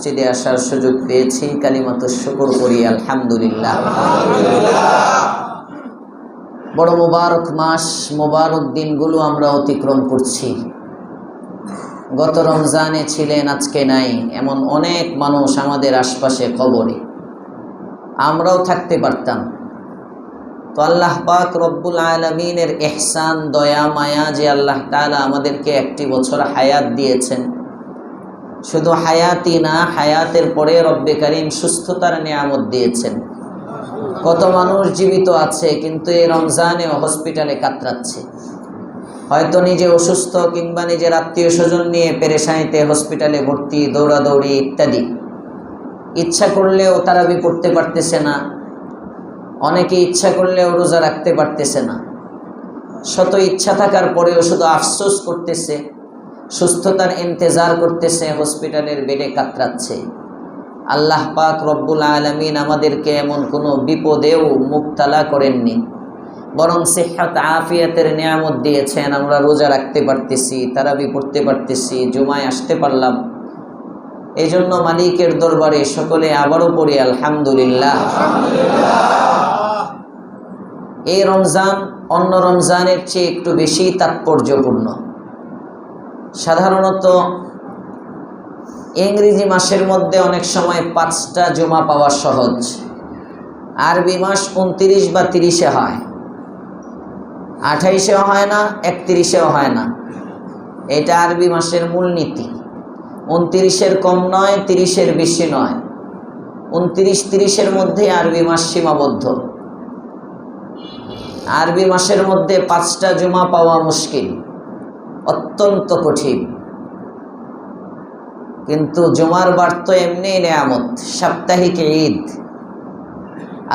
মসজিদে আসার সুযোগ পেয়েছি। কালিমাতুশ শুকর করি আলহামদুলিল্লাহ। বড় মোবারক মাস, মোবারক দিনগুলো আমরা অতিক্রম করছি। গত রমজানে ছিলেন, আজকে নাই, এমন অনেক মানুষ আমাদের আশপাশে কবরে। আমরাও থাকতে পারতাম। তো আল্লাহ পাক রব্বুল আলামিনের ইহসান, দয়া মায়া যে আল্লাহ তাআলা আমাদেরকে একটি বছর হায়াত দিয়েছেন। শুধু হায়াতই না, হায়াতের পরে রব্বে কারীম সুস্থতার নিয়ামত দিয়েছেন। কত মানুষ জীবিত আছে কিন্তু এই রমজানে হসপিটালে কাতরাচ্ছে। হয়তো নিজে অসুস্থ কিংবা নিজের আত্মীয় স্বজন নিয়ে পেরেশানিতে হসপিটালে ভর্তি, দৌড়াদৌড়ি ইত্যাদি। ইচ্ছা করলেও তারাবি পড়তে পারতেছে না, অনেকে ইচ্ছা করলেও রোজা রাখতে পারতেছে না। শত ইচ্ছা থাকার পরেও শুধু আফসোস করতেছে, সুস্থতার ইন্তজার করতেছে, হসপিটালের বেডে কাতরাচ্ছে। আল্লাহ পাক রব্বুল আলামিন আমাদেরকে এমন কোনো বিপদেও মুবতালা করেননি, বরং সিহ্হাত আফিয়াতের নিয়ামত দিয়েছেন। আমরা রোজা রাখতে পারতেছি, তারাবি পড়তে পারতেছি, জুমায় আসতে পারলাম। এই জন্য মালিকের দরবারে সকলে আবারও পড়ি আলহামদুলিল্লাহ। এই রমজান অন্য রমজানের চেয়ে একটু বেশি তাৎপর্যপূর্ণ। সাধারণত ইংরেজি মাসের মধ্যে অনেক সময় 5টা জুমা পাওয়া সহজ। আরবি মাস 29 বা 30-এ হয়, 28-এও হয় না, 31-এও হয় না। এটা আরবি মাসের মূলনীতি। 29-এর কম নয়, 30-এর বেশি নয়। 29-30-এর মধ্যে আরবি মাস সীমাবদ্ধ। আরবি মাসের মধ্যে 5টা জুমা পাওয়া মুশকিল, অত্যন্ত কঠিন। কিন্তু জুমার বার তো এমনি নেয়ামত, সাপ্তাহিক ঈদ।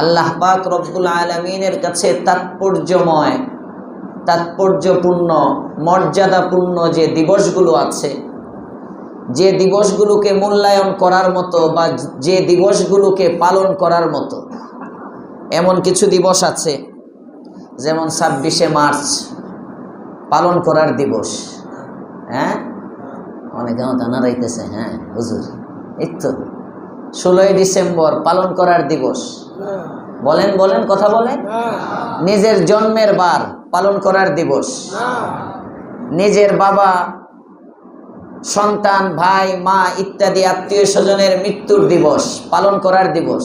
আল্লাহ পাক রব্বুল আলামিনের কাছে তাৎপর্যময়, তাৎপর্যপূর্ণ, মর্যাদাপূর্ণ যে দিবসগুলো আছে, যে দিবসগুলোকে মূল্যায়ন করার মতো বা যে দিবসগুলোকে পালন করার মতো, এমন কিছু দিবস আছে। যেমন 26শে মার্চ পালন করার দিবস। হ্যাঁ, অনেকে নাড়াইতেছে। হ্যাঁ হুজুর, এই তো 16ই ডিসেম্বর পালন করার দিবস। বলেন বলেন, কথা বলেন। নিজের জন্মের বার পালন করার দিবস। নিজের বাবা, সন্তান, ভাই, মা ইত্যাদি আত্মীয় স্বজনের মৃত্যুর দিবস পালন করার দিবস।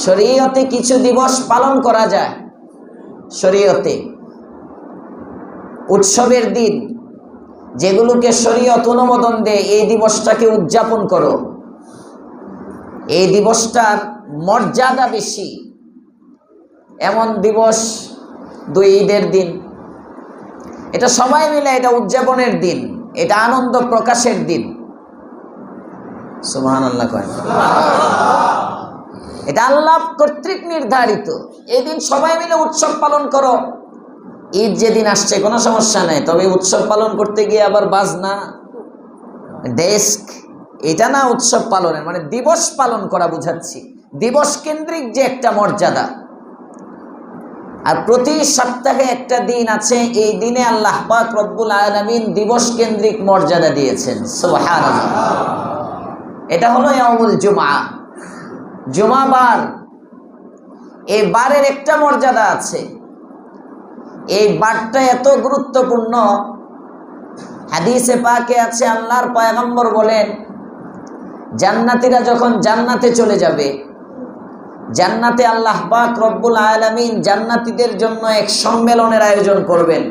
শরীয়তে কিছু দিবস পালন করা যায়। শরীয়তে উৎসবের দিন যেগুলোকে শরীয়ত অনুমোদন দেয়, এই দিবসটাকে উদযাপন করো, এই দিবসটার মর্যাদা বেশি। এমন দিবস 2 ঈদের দিন, এটা সবাই মিলে, এটা উদযাপনের দিন, এটা আনন্দ প্রকাশের দিন। সুবহানাল্লাহ কয়। এটা আল্লাহ কর্তৃক নির্ধারিত। এই দিন সবাই মিলে উৎসব পালন করো। ঈদ যেদিন আসছে কোনো সমস্যা নেই, তবে উৎসব পালন করতে গিয়ে আবার বাজনা, ডেস্ক, এটা না উৎসব পালনের মানে। দিবস পালন করা বুঝাচ্ছি, দিবস কেন্দ্রিক যে একটা মর্যাদা। আর প্রতি সপ্তাহে একটা দিন আছে, এই দিনে আল্লাহ পাক রব্বুল আলামিন দিবস কেন্দ্রিক মর্যাদা দিয়েছেন। সুবহানাল্লাহ। এটা হলো ইয়াউমুল জুমআ, জুমাবার। এই বারের একটা মর্যাদা আছে। এই বারটা এত গুরুত্বপূর্ণ, হাদিসে পাকে আছে, আল্লাহর পয়গম্বর বলেন, জান্নাতীরা যখন জান্নাতে চলে যাবে, জান্নাতে আল্লাহ পাক রব্বুল আলামিন জান্নাতীদের জন্য এক সম্মেলনের আয়োজন করবেন।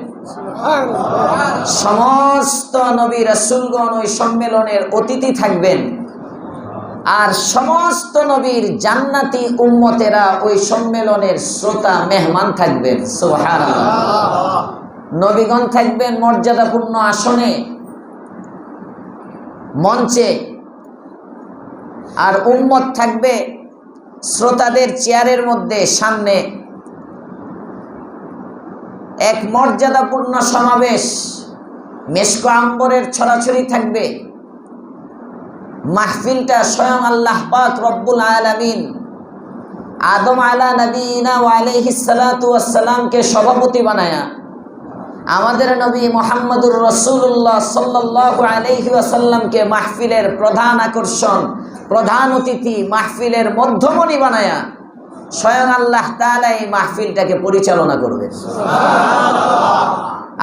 সমস্ত নবী রাসূলগণ ওই সম্মেলনের অতিথি থাকবেন, আর সমস্ত নবীর জান্নাতি উম্মতেরা ওই সম্মেলনের শ্রোতা মেহমান থাকবেন। সুবহানাল্লাহ। নবীগণ থাকবেন মর্যাদাপূর্ণ আসনে, মঞ্চে, আর উম্মত থাকবে শ্রোতাদের চেয়ারের মধ্যে সামনে। এক মর্যাদাপূর্ণ সমাবেশ, মেশক আম্বরের ছড়াছড়ি থাকবে। মাহফিলটা স্বয়ং আল্লাহ পাক রব্বুল আলামিন আদম আলা নবীনা ওয়া আলাইহিস সালাতু ওয়াস সালামকে সভাপতি বানায়া আমাদের নবী মুহাম্মদুর রাসূলুল্লাহ সাল্লাল্লাহু আলাইহি ওয়াসাল্লামকে মাহফিলের প্রধান আকর্ষণ, প্রধান অতিথি, মাহফিলের মধ্যমণি বানায়া স্বয়ং আল্লাহ তাআলা এই মাহফিলটাকে পরিচালনা করবেন।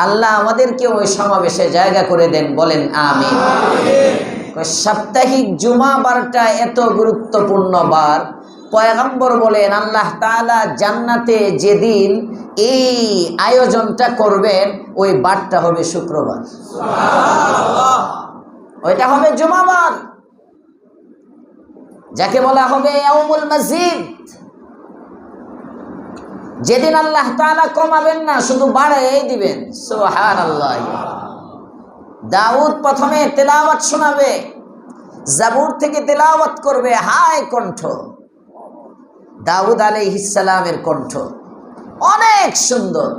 আল্লাহ আমাদেরকে ওই সমাবেশে জায়গা করে দেন, বলেন আমিন। সাপ্তাহিক জুমা বারটা এত গুরুত্বপূর্ণ বার, পয়গম্বর বলেন আল্লাহ তাআলা জান্নাতে যেদিন এই আয়োজনটা করবেন ওই বারটা হবে শুক্রবার, ওইটা হবে জুমাবার, যাকে বলা হবে ইয়াউমুল মাসজিদ। যেদিন আল্লাহ তাআলা কমাবেন না, শুধু বাড়াই দিবেন। সুবহানাল্লাহ। দাউদ প্রথমে তেলাওয়াত শোনাবে, জাবুর থেকে তেলাওয়াত করবে, হাই কণ্ঠ দাউদ আলাইহিস সালামের কণ্ঠ অনেক সুন্দর।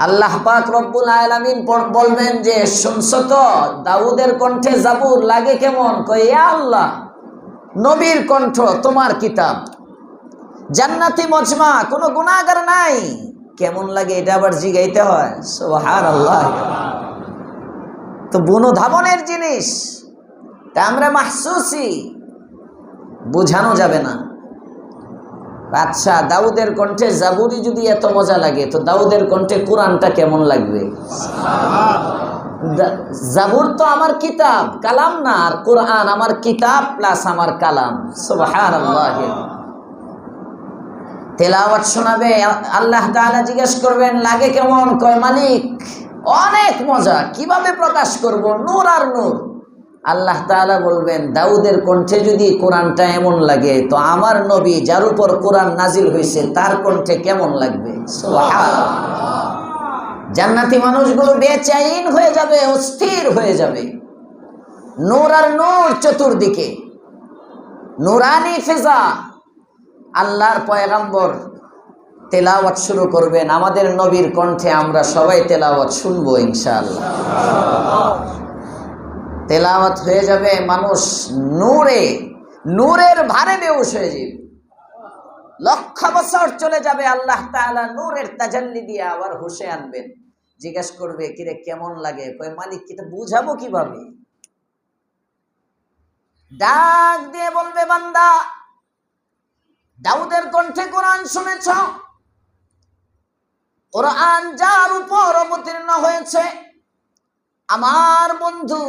আল্লাহ পাক রব্বুল আলামিন বলবেন যে শুনছো তো দাউদের কণ্ঠে জাবুর লাগে কেমন? কই ইয়া আল্লাহ, নবীর কণ্ঠ, তোমার কিতাব, জান্নাতি মজমা, কোনো গুনাহগার নাই, কেমন লাগে এটা আবার জিগাইতে হয়। সুবহানাল্লাহ। তো বুনোধাবনের জিনিস, তা আমরা মাহসুসি, বোঝানো যাবে না। আচ্ছা, দাউদের কণ্ঠে জাবুরি যদি এত মজা লাগে, তো দাউদের কণ্ঠে কোরআনটা কেমন লাগবে? জাবুর তো আমার কিতাব, কালাম না, আর কোরআন আমার কিতাব প্লাস আমার কালাম। সুবহানাল্লাহ। তেলাওয়াত শোনাবে, আল্লাহ তাআলা জিজ্ঞেস করবেন লাগে কেমন? কয় মালিক অনেক মজা, কিভাবে প্রকাশ করব? নূর আর নূর। আল্লাহ তাআলা বলবেন দাউদের কণ্ঠে যদি কোরআনটা এমন লাগে, তো আমার নবী যার উপর কোরআন নাজিল হয়েছে তার কণ্ঠে কেমন লাগবে? সুবহানাল্লাহ। জান্নাতি মানুষগুলো বেচैन হয়ে যাবে, অস্থির হয়ে যাবে। নূর আর নূর চতুর্দিকে, নূরানি ফিজা। আল্লাহর পয়গম্বর তেলাওয়াত শুরু করবেন, আমাদের নবীর কণ্ঠে আমরা সবাই তেলাওয়াত শুনবো ইনশাআল্লাহ। তেলাওয়াত হয়ে যাবে, মানুষ নূরে, নূরের ভারে বেহুশ হয়ে যাবে, লক্ষ বছর চলে যাবে, আল্লাহ তাআলা নূরের তাজাল্লি দিয়ে আবার হুশে আনবেন। জিজ্ঞেস করবে কিরে কেমন লাগে? কয় মালিক কিটা বুঝাবো কিভাবে? ডাক দিয়ে বলবে বান্দা দাউদের কণ্ঠে কোরআন শুনেছ, কোরআন যার উপর অবতীর্ণ হয়েছে আমার বন্ধু,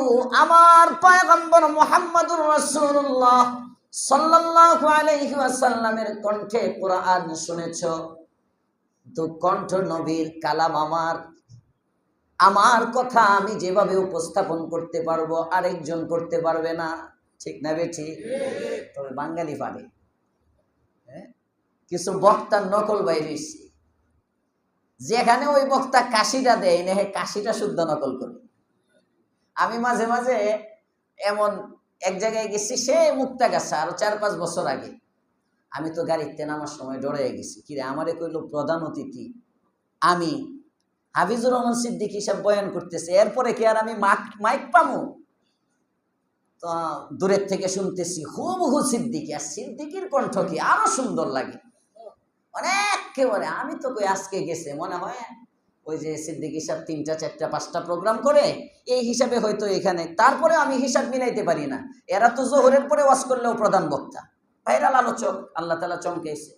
আমার পয়গম্বর মুহাম্মদুর রাসূলুল্লাহ সাল্লাল্লাহু আলাইহি ওয়াসাল্লামের কণ্ঠে কোরআন শুনেছ। তো কণ্ঠ নবীর, কালাম আমার, আমার কথা আমি যেভাবে উপস্থাপন করতে পারবো আরেকজন করতে পারবে না, ঠিক না বেঠি? তবে বাঙালি পারে, কিছু বক্তার নকল বাইরেছি, যেখানে ওই বক্তা কাশিটা দেয় না, কাশিটা শুদ্ধ নকল করে। আমি মাঝে মাঝে এমন এক জায়গায় গেছি, সে মুক্তাগাছা, আরো 4-5 বছর আগে। আমি তো গাড়িতে নামার সময় ডরে গেছি, কিরে আমারে কইল প্রধান অতিথি, আমি হাফিজুর রহমান সিদ্দিকী হিসাব বয়ান করতেছে, এরপরে কি আর আমি মাইক পামু? তো দূরের থেকে শুনতেছি হুবহু সিদ্দিকী, আর সিদ্দিকীর কণ্ঠ কি আরো সুন্দর লাগে অনেক কেবলে। আমি তো কই আজকে গেছে মনে হয়, ওই যে সিদ্দিকী সাহেব 3টা 4টা 5টা প্রোগ্রাম করে, এই হিসাবে হয়তো এখানে। তারপরে আমি হিসাব মিলাইতে পারি না, এরা তো জোহরের পরে ওয়াজ করলেও প্রধান বক্তা, ভাইরাল আলোচক, আল্লাহ তাআলা চমকেছে।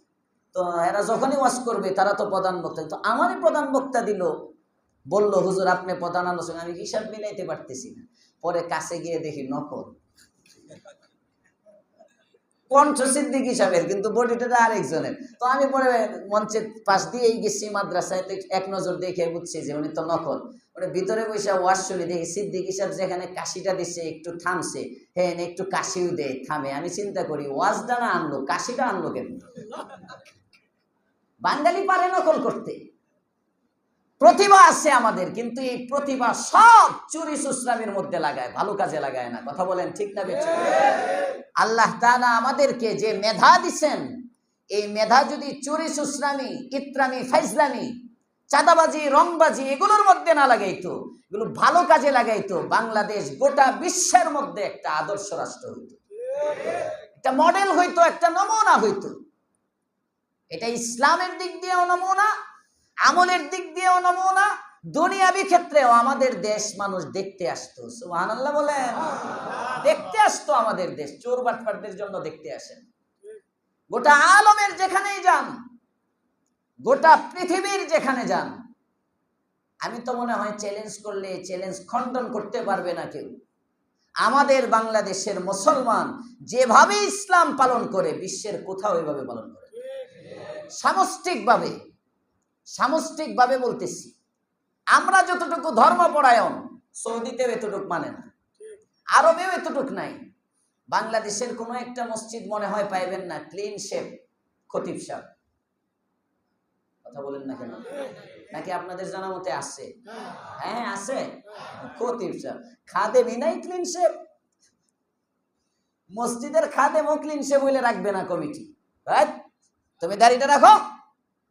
তো এরা যখনই ওয়াজ করবে তারা তো প্রধান বক্তা, তো আমারই প্রধান বক্তা দিল, বলল হুজুর আপনি প্রধান আলোচক। আমি হিসাব মিলাইতে পারতেছি না, পরে কাছে গিয়ে দেখি নকল কণ্ঠ সিদ্দিকী সাহেবের, কিন্তু বডিটা আরেকজনের। তো আমি পরে মঞ্চের পাশ দিয়েই গেছি মাদ্রাসায়, এক নজর দেখে বুঝছি যে উনি তো নকল। উনি ভিতরে বসে ওয়াজ শুনি, দেখি সিদ্দিকী সাহেব যেখানে কাশিটা দিচ্ছে একটু থামছে, হ্যাঁ একটু কাশিও দেয়, থামে। আমি চিন্তা করি ওয়াজটা না আনলো, কাশিটা আনলো কেন? বাঙালি পারে নকল করতে, প্রতিভা আছে আমাদের, কিন্তু এই প্রতিভা সব চুরি সুসরামির মধ্যে লাগায়, ভালো কাজে লাগায় না। কথা বলেন ঠিক না বেঠিক? আল্লাহ তাআলা আমাদেরকে যে মেধা দিচ্ছেন, এই মেধা যদি চুরি সুসরামি, ইত্রামি, ফাইজলামি, চাঁদাবাজি, রংবাজি এগুলোর মধ্যে না লাগাইতো, এগুলো ভালো কাজে লাগাইতো, বাংলাদেশ গোটা বিশ্বের মধ্যে একটা আদর্শ রাষ্ট্র হইতো, একটা মডেল হইতো, একটা নমুনা হইতো। এটা ইসলামের দিক দিয়েও নমুনা, আমলের দিক দিয়েও নমুনা, দুনিয়াবি ক্ষেত্রেও আমাদের দেশ মানুষ দেখতে আসতো, সুবহানাল্লাহ বলেন। দেখতে আসতো আমাদের দেশ, চোর বাটপারদের জন্য দেখতে আসেন। গোটা আলমের যেখানেই যান, গোটা পৃথিবীর যেখানে যান, আমি তো মনে হয় চ্যালেঞ্জ করলে চ্যালেঞ্জ খণ্ডন করতে পারবে না কেউ। আমাদের বাংলাদেশের মুসলমান যেভাবে ইসলাম পালন করে, বিশ্বের কোথাও এভাবে পালন করে। সামষ্টিকভাবে, সামষ্টিকভাবে বলতেছি, আমরা যতটুকু ধর্মপরায়ণ, সৌদিতেও এতটুক মানে না, আরবেও এতটুক নাই। বাংলাদেশের কোনো একটা মসজিদ মনে হয় পাইবেন না ক্লিন শেপ খতিব সাহেব। কথা বলেন না কেন? নাকি আপনাদের জানা মতে আছে? হ্যাঁ আছে, খতিব সাহেব। খাদেমই নাই ক্লিন শেপ। মসজিদের খাদেমও ক্লিন শেপ হইলে রাখবে না কমিটি। তুমি দাড়িটা রাখো,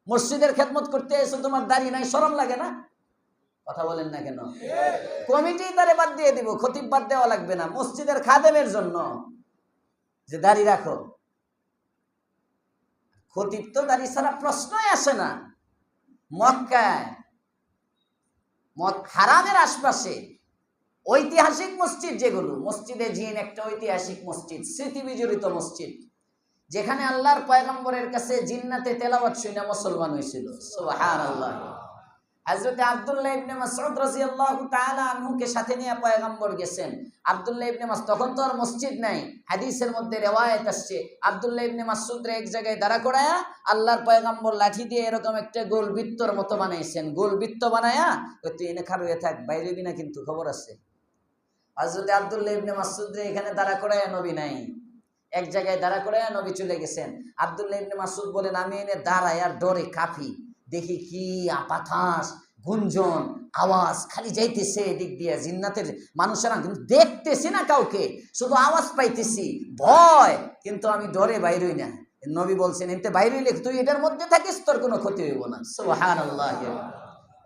মসজিদের খেদমত করতে এসো, তোমার দাড়ি নাই, শরম লাগে না? কথা বলেন না কেন? কমিটি তারে বাদ দিয়ে দিব, খতিব বাদ দেওয়া লাগবে না, মসজিদের খাদেমের জন্য যে দাড়ি রাখো। খতিব তো দাড়ি ছাড়া প্রশ্নই আসে না। মক্কায়, হারামের আশপাশে ঐতিহাসিক মসজিদ যেগুলো, মসজিদে জিন একটা ঐতিহাসিক মসজিদ, স্মৃতি বিজড়িত মসজিদ, যেখানে আল্লাহর পয়গম্বরের কাছে জিন্নাতে তেলাওয়াত শুনে মুসলমান হয়েছিল। সুবহানাল্লাহ। হযরত আব্দুল্লাহ ইবনে মাসউদ রাদিয়াল্লাহু তাআলা আনহুকে সাথে নিয়ে পয়গম্বর গেছেন। আব্দুল্লাহ ইবনে মাসউদ, তখন তো আর মসজিদ নাই, হাদিসের মধ্যে রিওয়ায়াত আসছে, আব্দুল্লাহ ইবনে মাসউদরে এক জায়গায় দাঁড়া করায়া আল্লাহর পয়গম্বর লাঠি দিয়ে এরকম একটা গোল বৃত্তর মতো বানাইছেন। গোল বৃত্ত বানায়া তুই এনে খাড়ুয়ে থাক, বাইরে হবি না কিন্তু, খবর আছে। হযরত আব্দুল্লাহ ইবনে মাসউদরে এখানে দাঁড়া করায়া নবী নাই, এক জায়গায় দাঁড়া করায়া নবী চলে গেছেন। আব্দুল্লাহ ইবনে মাসউদ বলেন, আমি এনে দাঁড়ায় আর ডরে কাঁপি, দেখি কি আপাথাস গুঞ্জন আওয়াজ খালি যাইতেছে এদিক দিয়ে, জিন্নাতের মানুষেরা, কিন্তু দেখতেছি না কাউকে, শুধু আওয়াজ পাইতেছি, ভয়, কিন্তু আমি ডরে বাইর হই না। নবী বলছেন, এতে বাইর হইলে তুই এটার মধ্যে থাকিস, তোর কোনো ক্ষতি হইব না। সুবহানাল্লাহ।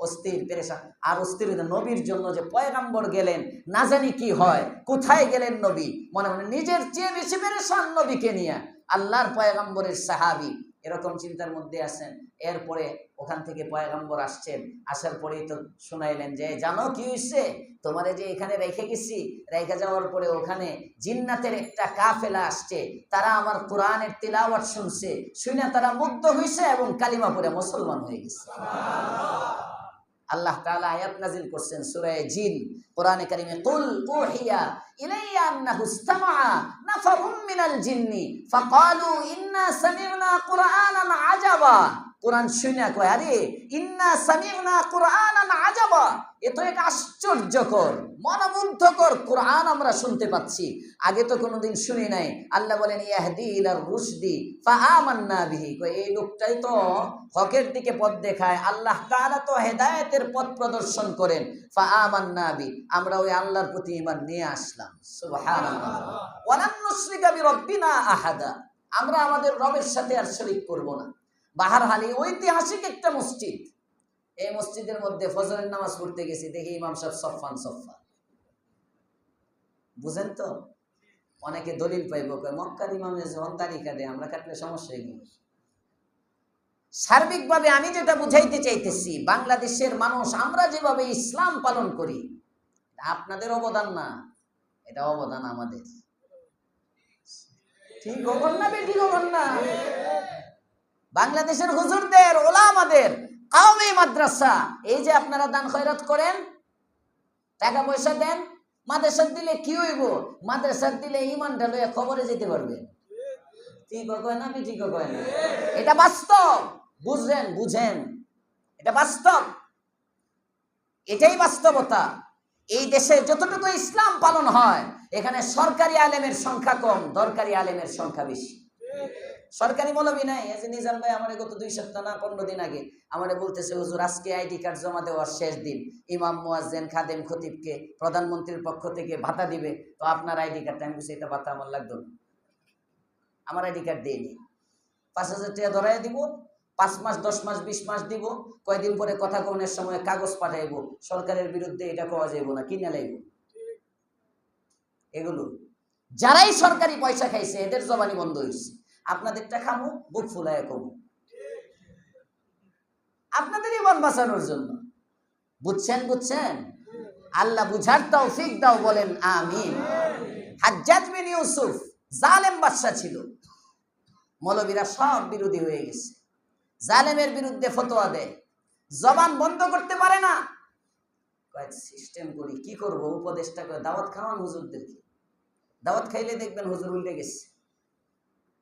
অস্থির পেরেশান, আর অস্থির নবীর জন্য যে পয়গম্বর গেলেন, না জানি কি হয়, কোথায় গেলেন নবী, মনে মনে নিজের চেয়ে বেশি পেরেশান নবীকে নিয়ে। আল্লাহর পয়গম্বরের সাহাবী এরকম চিন্তার মধ্যে আছেন। এরপরে ওখান থেকে পয়গম্বর আসছেন, আসার পরেই তো শুনাইলেন যে জানো কি হয়েছে, তোমারে যে এখানে রেখে গেছি, রেখে যাওয়ার পরে ওখানে জিন্নাতের একটা কাফেলা আসছে, তারা আমার কোরআনের তিলাওয়াত শুনছে, শুনে তারা মুগ্ধ হয়েছে এবং কালিমা পড়ে মুসলমান হয়ে গেছে। আল্লাহ তাআলা আয়াত নাযিল করছেন সূরা জিন, কোরআনে কারীমে, কুল উহিয়া ইলাইয়া আন্নাহু ইসতামাআ নাফারুম মিনাল জিন্নি ফাকালু ইন্না সামি'না কুরআনান আজাবা। কোরআন শুনে কয়, আরে ইন্না সামি'না কুরআনান আজাবা, এ তো এক আশ্চর্যকর মনোমুগ্ধকর কোরআন আমরা শুনতে পাচ্ছি, আগে তো কোনোদিন শুনি নাই। আল্লাহ বলেন, ইয়াহদি ইলার রুশদি ফাআমান্না বিহি, কয় এই লোকটাই তো হকের দিকে পথ দেখায়, আল্লাহ তাআলা তো হেদায়েতের পথ প্রদর্শন করেন। ফাআমান্না বি, আমরা ওই আল্লাহর প্রতি ঈমান নিয়ে আসলাম। সুবহানাল্লাহ। ওয়ালান নুশরিকা বিরাব্বিনা আহাদা, আমরা আমাদের রবের সাথে আর শরীক করব না। বাহারহালি ঐতিহাসিক একটা মসজিদ, এই মসজিদের মধ্যে ফজরের নামাজ পড়তে গেছি, দেখি ইমাম সাহেব সফান সফা। বুঝেন তো, অনেকে দলিল পাইব, মক্কার ইমামে যখন তারিখা দেয়, আমরা কাটলে সমস্যা নেই। সার্বিকভাবে আমি যেটা বুঝাইতে চাইতেছি, বাংলাদেশের মানুষ আমরা যেভাবে ইসলাম পালন করি, আপনাদের অবদান না, এটা অবদান আমাদের। ঠিক খবর না, বেঠিক খবর না? বাংলাদেশের হুজুরদের, ওলামাদের, কওমি মাদ্রাসা, এই যে আপনারা দান খয়রাত করেন, টাকা পয়সা দেন, মাদ্রাসা দিলে কি হইব? মাদ্রাসা দিলে ঈমানটা লইয়া খবরে যেতে পারবে। ঠিক কয় না, ঠিক কয় না? এটা বাস্তব, বুঝেন, বুঝেন, এটা বাস্তব, এটাই বাস্তবতা। এই দেশে যতটুকু ইসলাম পালন হয়, এখানে সরকারি আলেমের সংখ্যা কম, দরকারি আলেমের সংখ্যা বেশি। সরকারি মৌলবি নাই। এই যে নিজাম ভাই আমারে গত 2 সপ্তাহ না 15 দিন আগে আমারে বলতেছে, হুজুর আজকে আইডি কার্ড জমা দেওয়ার শেষ দিন, ইমাম, মুয়াজ্জিন, খাদেম, খতিবকে প্রধানমন্ত্রীর পক্ষ থেকে ভাতা দিবে, তো আপনার আইডি কার্ডটা। আমি বলছি, এটা ভাতা আমার লাগতো না, আমার আইডি কার্ড দেয়নি, 5,000 টাকা ধরাই দিব, 5 মাস 10 মাস 20 মাস দিব, কয়দিন পরে কথা কনের সময় কাগজ পাঠাইব, সরকারের বিরুদ্ধে এটা কোয়া যাইব না, কিনে লাইব। এগুলো যারাই সরকারি পয়সা খাইছে, এদের জবানি বন্ধ হয়েছে। আপনাদেরটা খামু, বুক ফুলায় কমু, আপনাদের ইমান বাঁচানোর জন্য। বুঝছেন? বুঝছেন? আল্লাহ বুঝার তৌফিক দাও, বলেন আমিন। হাজ্জাজ বিন ইউসুফ জালেম বাদশা ছিল, মৌলবীরা সব বিরোধী হয়ে গেছে, জালেমের বিরুদ্ধে ফতোয়া দেয়, জবান বন্ধ করতে পারে না। কয়েক সিস্টেম করি, কি করব? উপদেশটা করে দাওয়াত খাওয়ান হুজুরদেরকে, দাওয়াত খাইলে দেখবেন হুজুর উল্টে গেছে।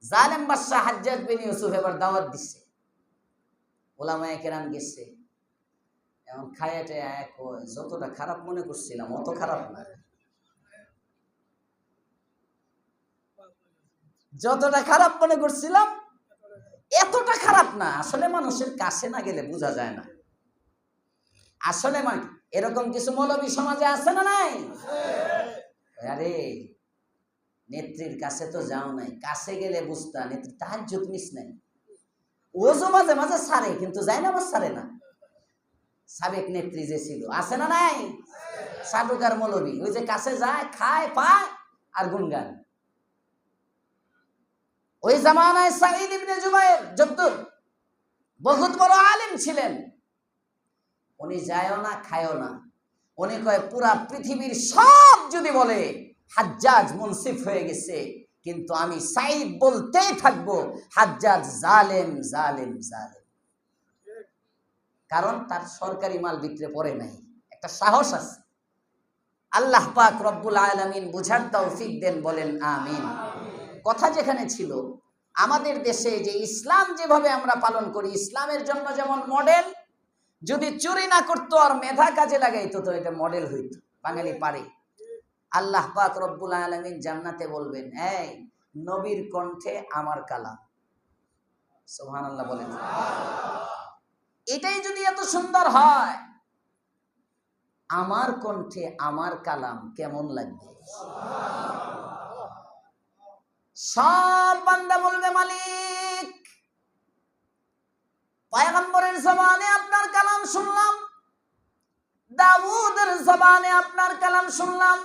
জালেম বাদশা হাজ্জাজ বিন ইউসুফ এবার দাওয়াত দিচ্ছে, ওলামায়ে কেরাম গেছে, এখন খায়াটে যতটা খারাপ মনে করছিলাম অত খারাপ না, যতটা খারাপ মনে করছিলাম এতটা খারাপ না। আসলে মানুষের কাছে না গেলে বোঝা যায় না। আসলে এরকম কিছু মৌলবী সমাজে আছে না নাই? আরে নেত্রীর কাছে তো যাও নাই, কাছে গেলে বুঝতা নেত্রী তাহাজ্জুদ মিস নাই। ওজো মাঝে মাঝে ছাড়ে, কিন্তু যায় না, আবার ছাড়ে না। সাবেক নেত্রী যে ছিল, আছে না নাই? সাধুকার মৌলবী, ওই যে কাছে যায়, খায় পায় আর গুনগান। ওই জামানায় সাঈদ ইবনে জুবায়ের জদ্দুর বহুত বড় আলেম ছিলেন, উনি যায়ও না খায়ও না, উনি কয় পুরা পৃথিবীর সব যদি বলে হাজ্জাজ মুনসিফ হয়ে গেছে, কিন্তু আমি সাঈদ বলতেই থাকবো হাজ্জাজ জালেম জালেম জালেম। কারণ তার সরকারি মাল বিক্রে পড়ে নাই, একটা সাহস আছে। আল্লাহ পাক রব্বুল আলামিন বুঝার তৌফিক দেন, বলেন আমিন। কথা যেখানে ছিল, আমাদের দেশে যে ইসলাম যেভাবে আমরা পালন করি, ইসলামের জন্য যেমন মডেল, যদি চুরি না করতো আর মেধা কাজে লাগাইতো তো এটা মডেল হইতো, বাঙালি পারে। আল্লাহ পাক রব্বুল আলামিন জান্নাতে বলবেন, এই নবীর কণ্ঠে আমার কালাম, সুবহানাল্লাহ বলেন। এটাই যদি এত সুন্দর হয়, আমার কণ্ঠে আমার কালাম কেমন লাগবে? সব বান্দা বলবে, মালিক পয়গম্বরের জবানে আপনার কালাম শুনলাম, দাউদের জবানে আপনার কালাম শুনলাম,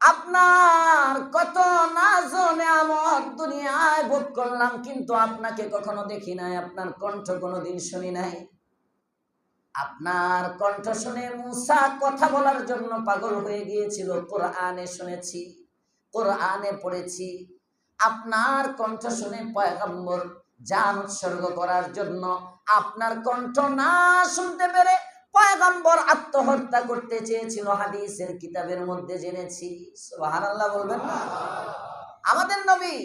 আপনার কত নাজ ও নিয়ামত দুনিয়ায় ভোগ করলাম, কিন্তু আপনাকে কখনো দেখি নাই, আপনার কণ্ঠ কোনোদিন শুনি নাই। আপনার কণ্ঠ শুনে মুসা কথা বলার জন্য পাগল হয়ে গিয়েছিল, কোরআনে শুনেছি, কোরআনে পড়েছি। আপনার কণ্ঠ শুনে পয়গম্বর জান উৎসর্গ করার জন্য, আপনার কণ্ঠ না শুনতে পেরে পয়গম্বর আত্মহত্যা করতে চেয়েছিল, হাদিসের কিতাবের মধ্যে জেনেছি। সুবহানাল্লাহ বলবেন না? আমাদের নবী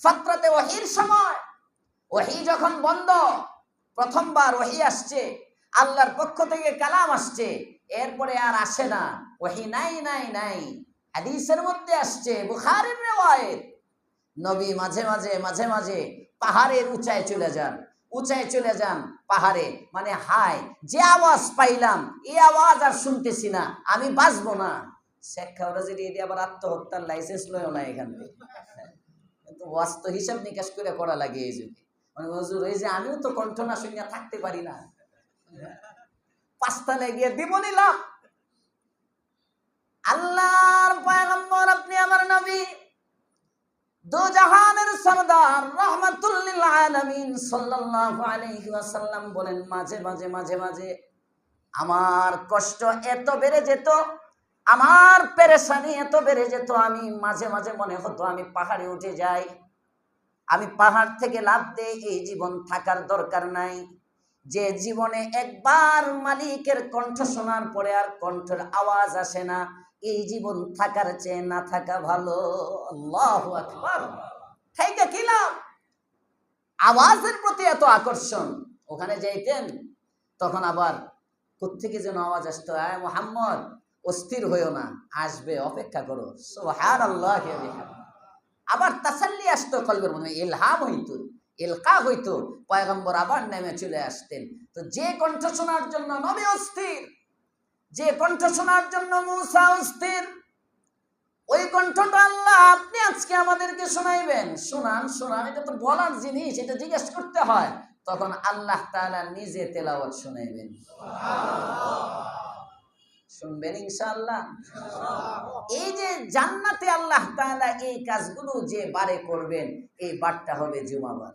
ফাতরাতে ওহীর সময়, ওহী যখন বন্ধ, প্রথমবার ওহী আসছে, আল্লাহর পক্ষ থেকে কালাম আসছে, এরপরে আর আসে না, ওহী নাই নাই নাই। হাদিসের মধ্যে আসছে, বুখারীর riwayat, নবী মাঝে মাঝে মাঝে মাঝে পাহাড়ের উঁচায় চলে যান, উঁচায় চলে যান পাহাড়ে, মানে হায় যে আওয়াজ পাইলাম এই আওয়াজ আর শুনতেছি না, আমি বাঁচবো না। শেখ খাওয়ারাজি এটি আবার আত্মহত্যার লাইসেন্স লয় না এখান থেকে, কিন্তু ওয়াস্ত হিসাব নিকাশ করে করা লাগে এই যুগে। মানে হুজুর এই যে আমিও তো কণ্ঠ না শুনিয়া থাকতে পারি না, পাঁচতালে গিয়ে দিব নিলাম। আল্লাহর পয়গম্বর, আপনি আমার নবী, দো জাহানের সরদার, রাহমাতুল লিল আলামিন সাল্লাল্লাহু আলাইহি ওয়াসাল্লাম বলেন, মাঝে মাঝে মাঝে মাঝে আমার কষ্ট এত বেড়ে যেত, আমার পেরেশানি এত বেড়ে যেত, আমি মাঝে মাঝে মনে হতো আমি পাহাড়ে উঠে যাই, আমি পাহাড় থেকে লাফ দেই, এই জীবন থাকার দরকার নাই। যে জীবনে একবার মালিকের কণ্ঠ শোনার পরে আর কণ্ঠের আওয়াজ আসে না, এই জীবন থাকার চেয়ে না থাকা ভালো। আল্লাহু আকবার। থেকে কি লাভ? আওয়াজের প্রতি এত আকর্ষণ, ওখানে যাইতেন তখন আবার কোত্থেকে যেন আওয়াজ আসতো, আয় মুহাম্মদ অস্থির হইও না, আসবে, অপেক্ষা করো। সুবহানাল্লাহ। আবার তাসাল্লি আসতো কলবের মধ্যে, ইলহাম হইতো, ইলকা হইতো, পয়গম্বর আবার নেমে চলে আসতেন। তো যে কণ্ঠ শোনার জন্য নবী অস্থির, যে কণ্ঠ শোনার জন্য মুসা অস্থির, ওই কণ্ঠটা আল্লাহ আপনি আজকে আমাদেরকে শোনাইবেন। শোনান শোনান, এটা তো বলার জিনিস, এটা জিজ্ঞেস করতে হয়। তখন আল্লাহ তাআলা নিজে তেলাওয়াত শোনাইবেন। শুনবেন ইনশাআল্লাহ। এই যে জান্নাতে আল্লাহ তাআলা এই কাজগুলো যে বারে করবেন, এই বারটা হবে জুমাবার।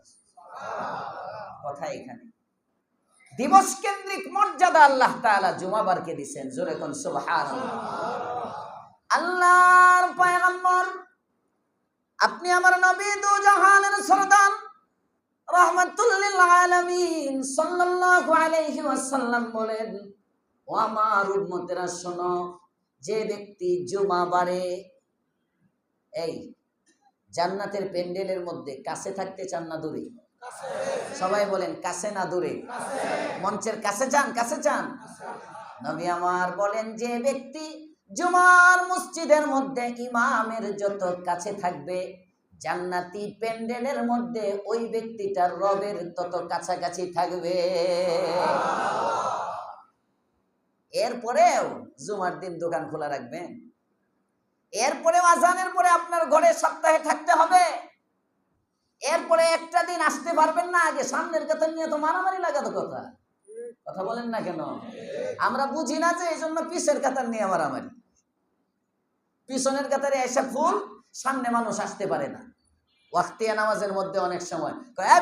কথা এখানে, দিবস কেন্দ্রিক মর্যাদা আল্লাহ তাআলা জুমাবারকে দিবেন। জোরে কোন সুবহানাল্লাহ। আল্লাহর পয়গম্বর, আপনি আমার নবী, দু জাহানের সরদার, রাহমাতুল লিল আলামিন সাল্লাল্লাহু আলাইহি ওয়াসাল্লাম বলেন, ও আমার উম্মতেরা শোনো, যে ব্যক্তি জুমাবারে এই জান্নাতের প্যান্ডেলের মধ্যে কাছে থাকতে চান না দূরে? সবাই বলেন কাছে না দূরে? মঞ্চের কাছে চান, কাছে চান? নবী আমার বলেন, যে ব্যক্তি জুমার মসজিদের মধ্যে ইমামের যত কাছে থাকবে, জান্নাতি প্যান্ডেলের মধ্যে ওই ব্যক্তিটার রবের তত কাছাকাছি থাকবে। এরপরেও জুমার দিন দোকান খোলা রাখবেন, এরপরে আজানের পরে আপনার ঘরে সপ্তাহে থাকতে হবে, এরপরে একটা দিন আসতে পারবেন না। আগে সামনের কাতার নিয়ে তো মারামারি লাগাতো কথা, কথা বলেন না কেন? আমরা বুঝি না যে এই জন্য পিছের কাতার নিয়ে মারামারি। পিছনের কাতারে এসে ফুল, সামনে মানুষ আসতে পারে না। ওয়াক্তিয়া নামাজের মধ্যে অনেক সময়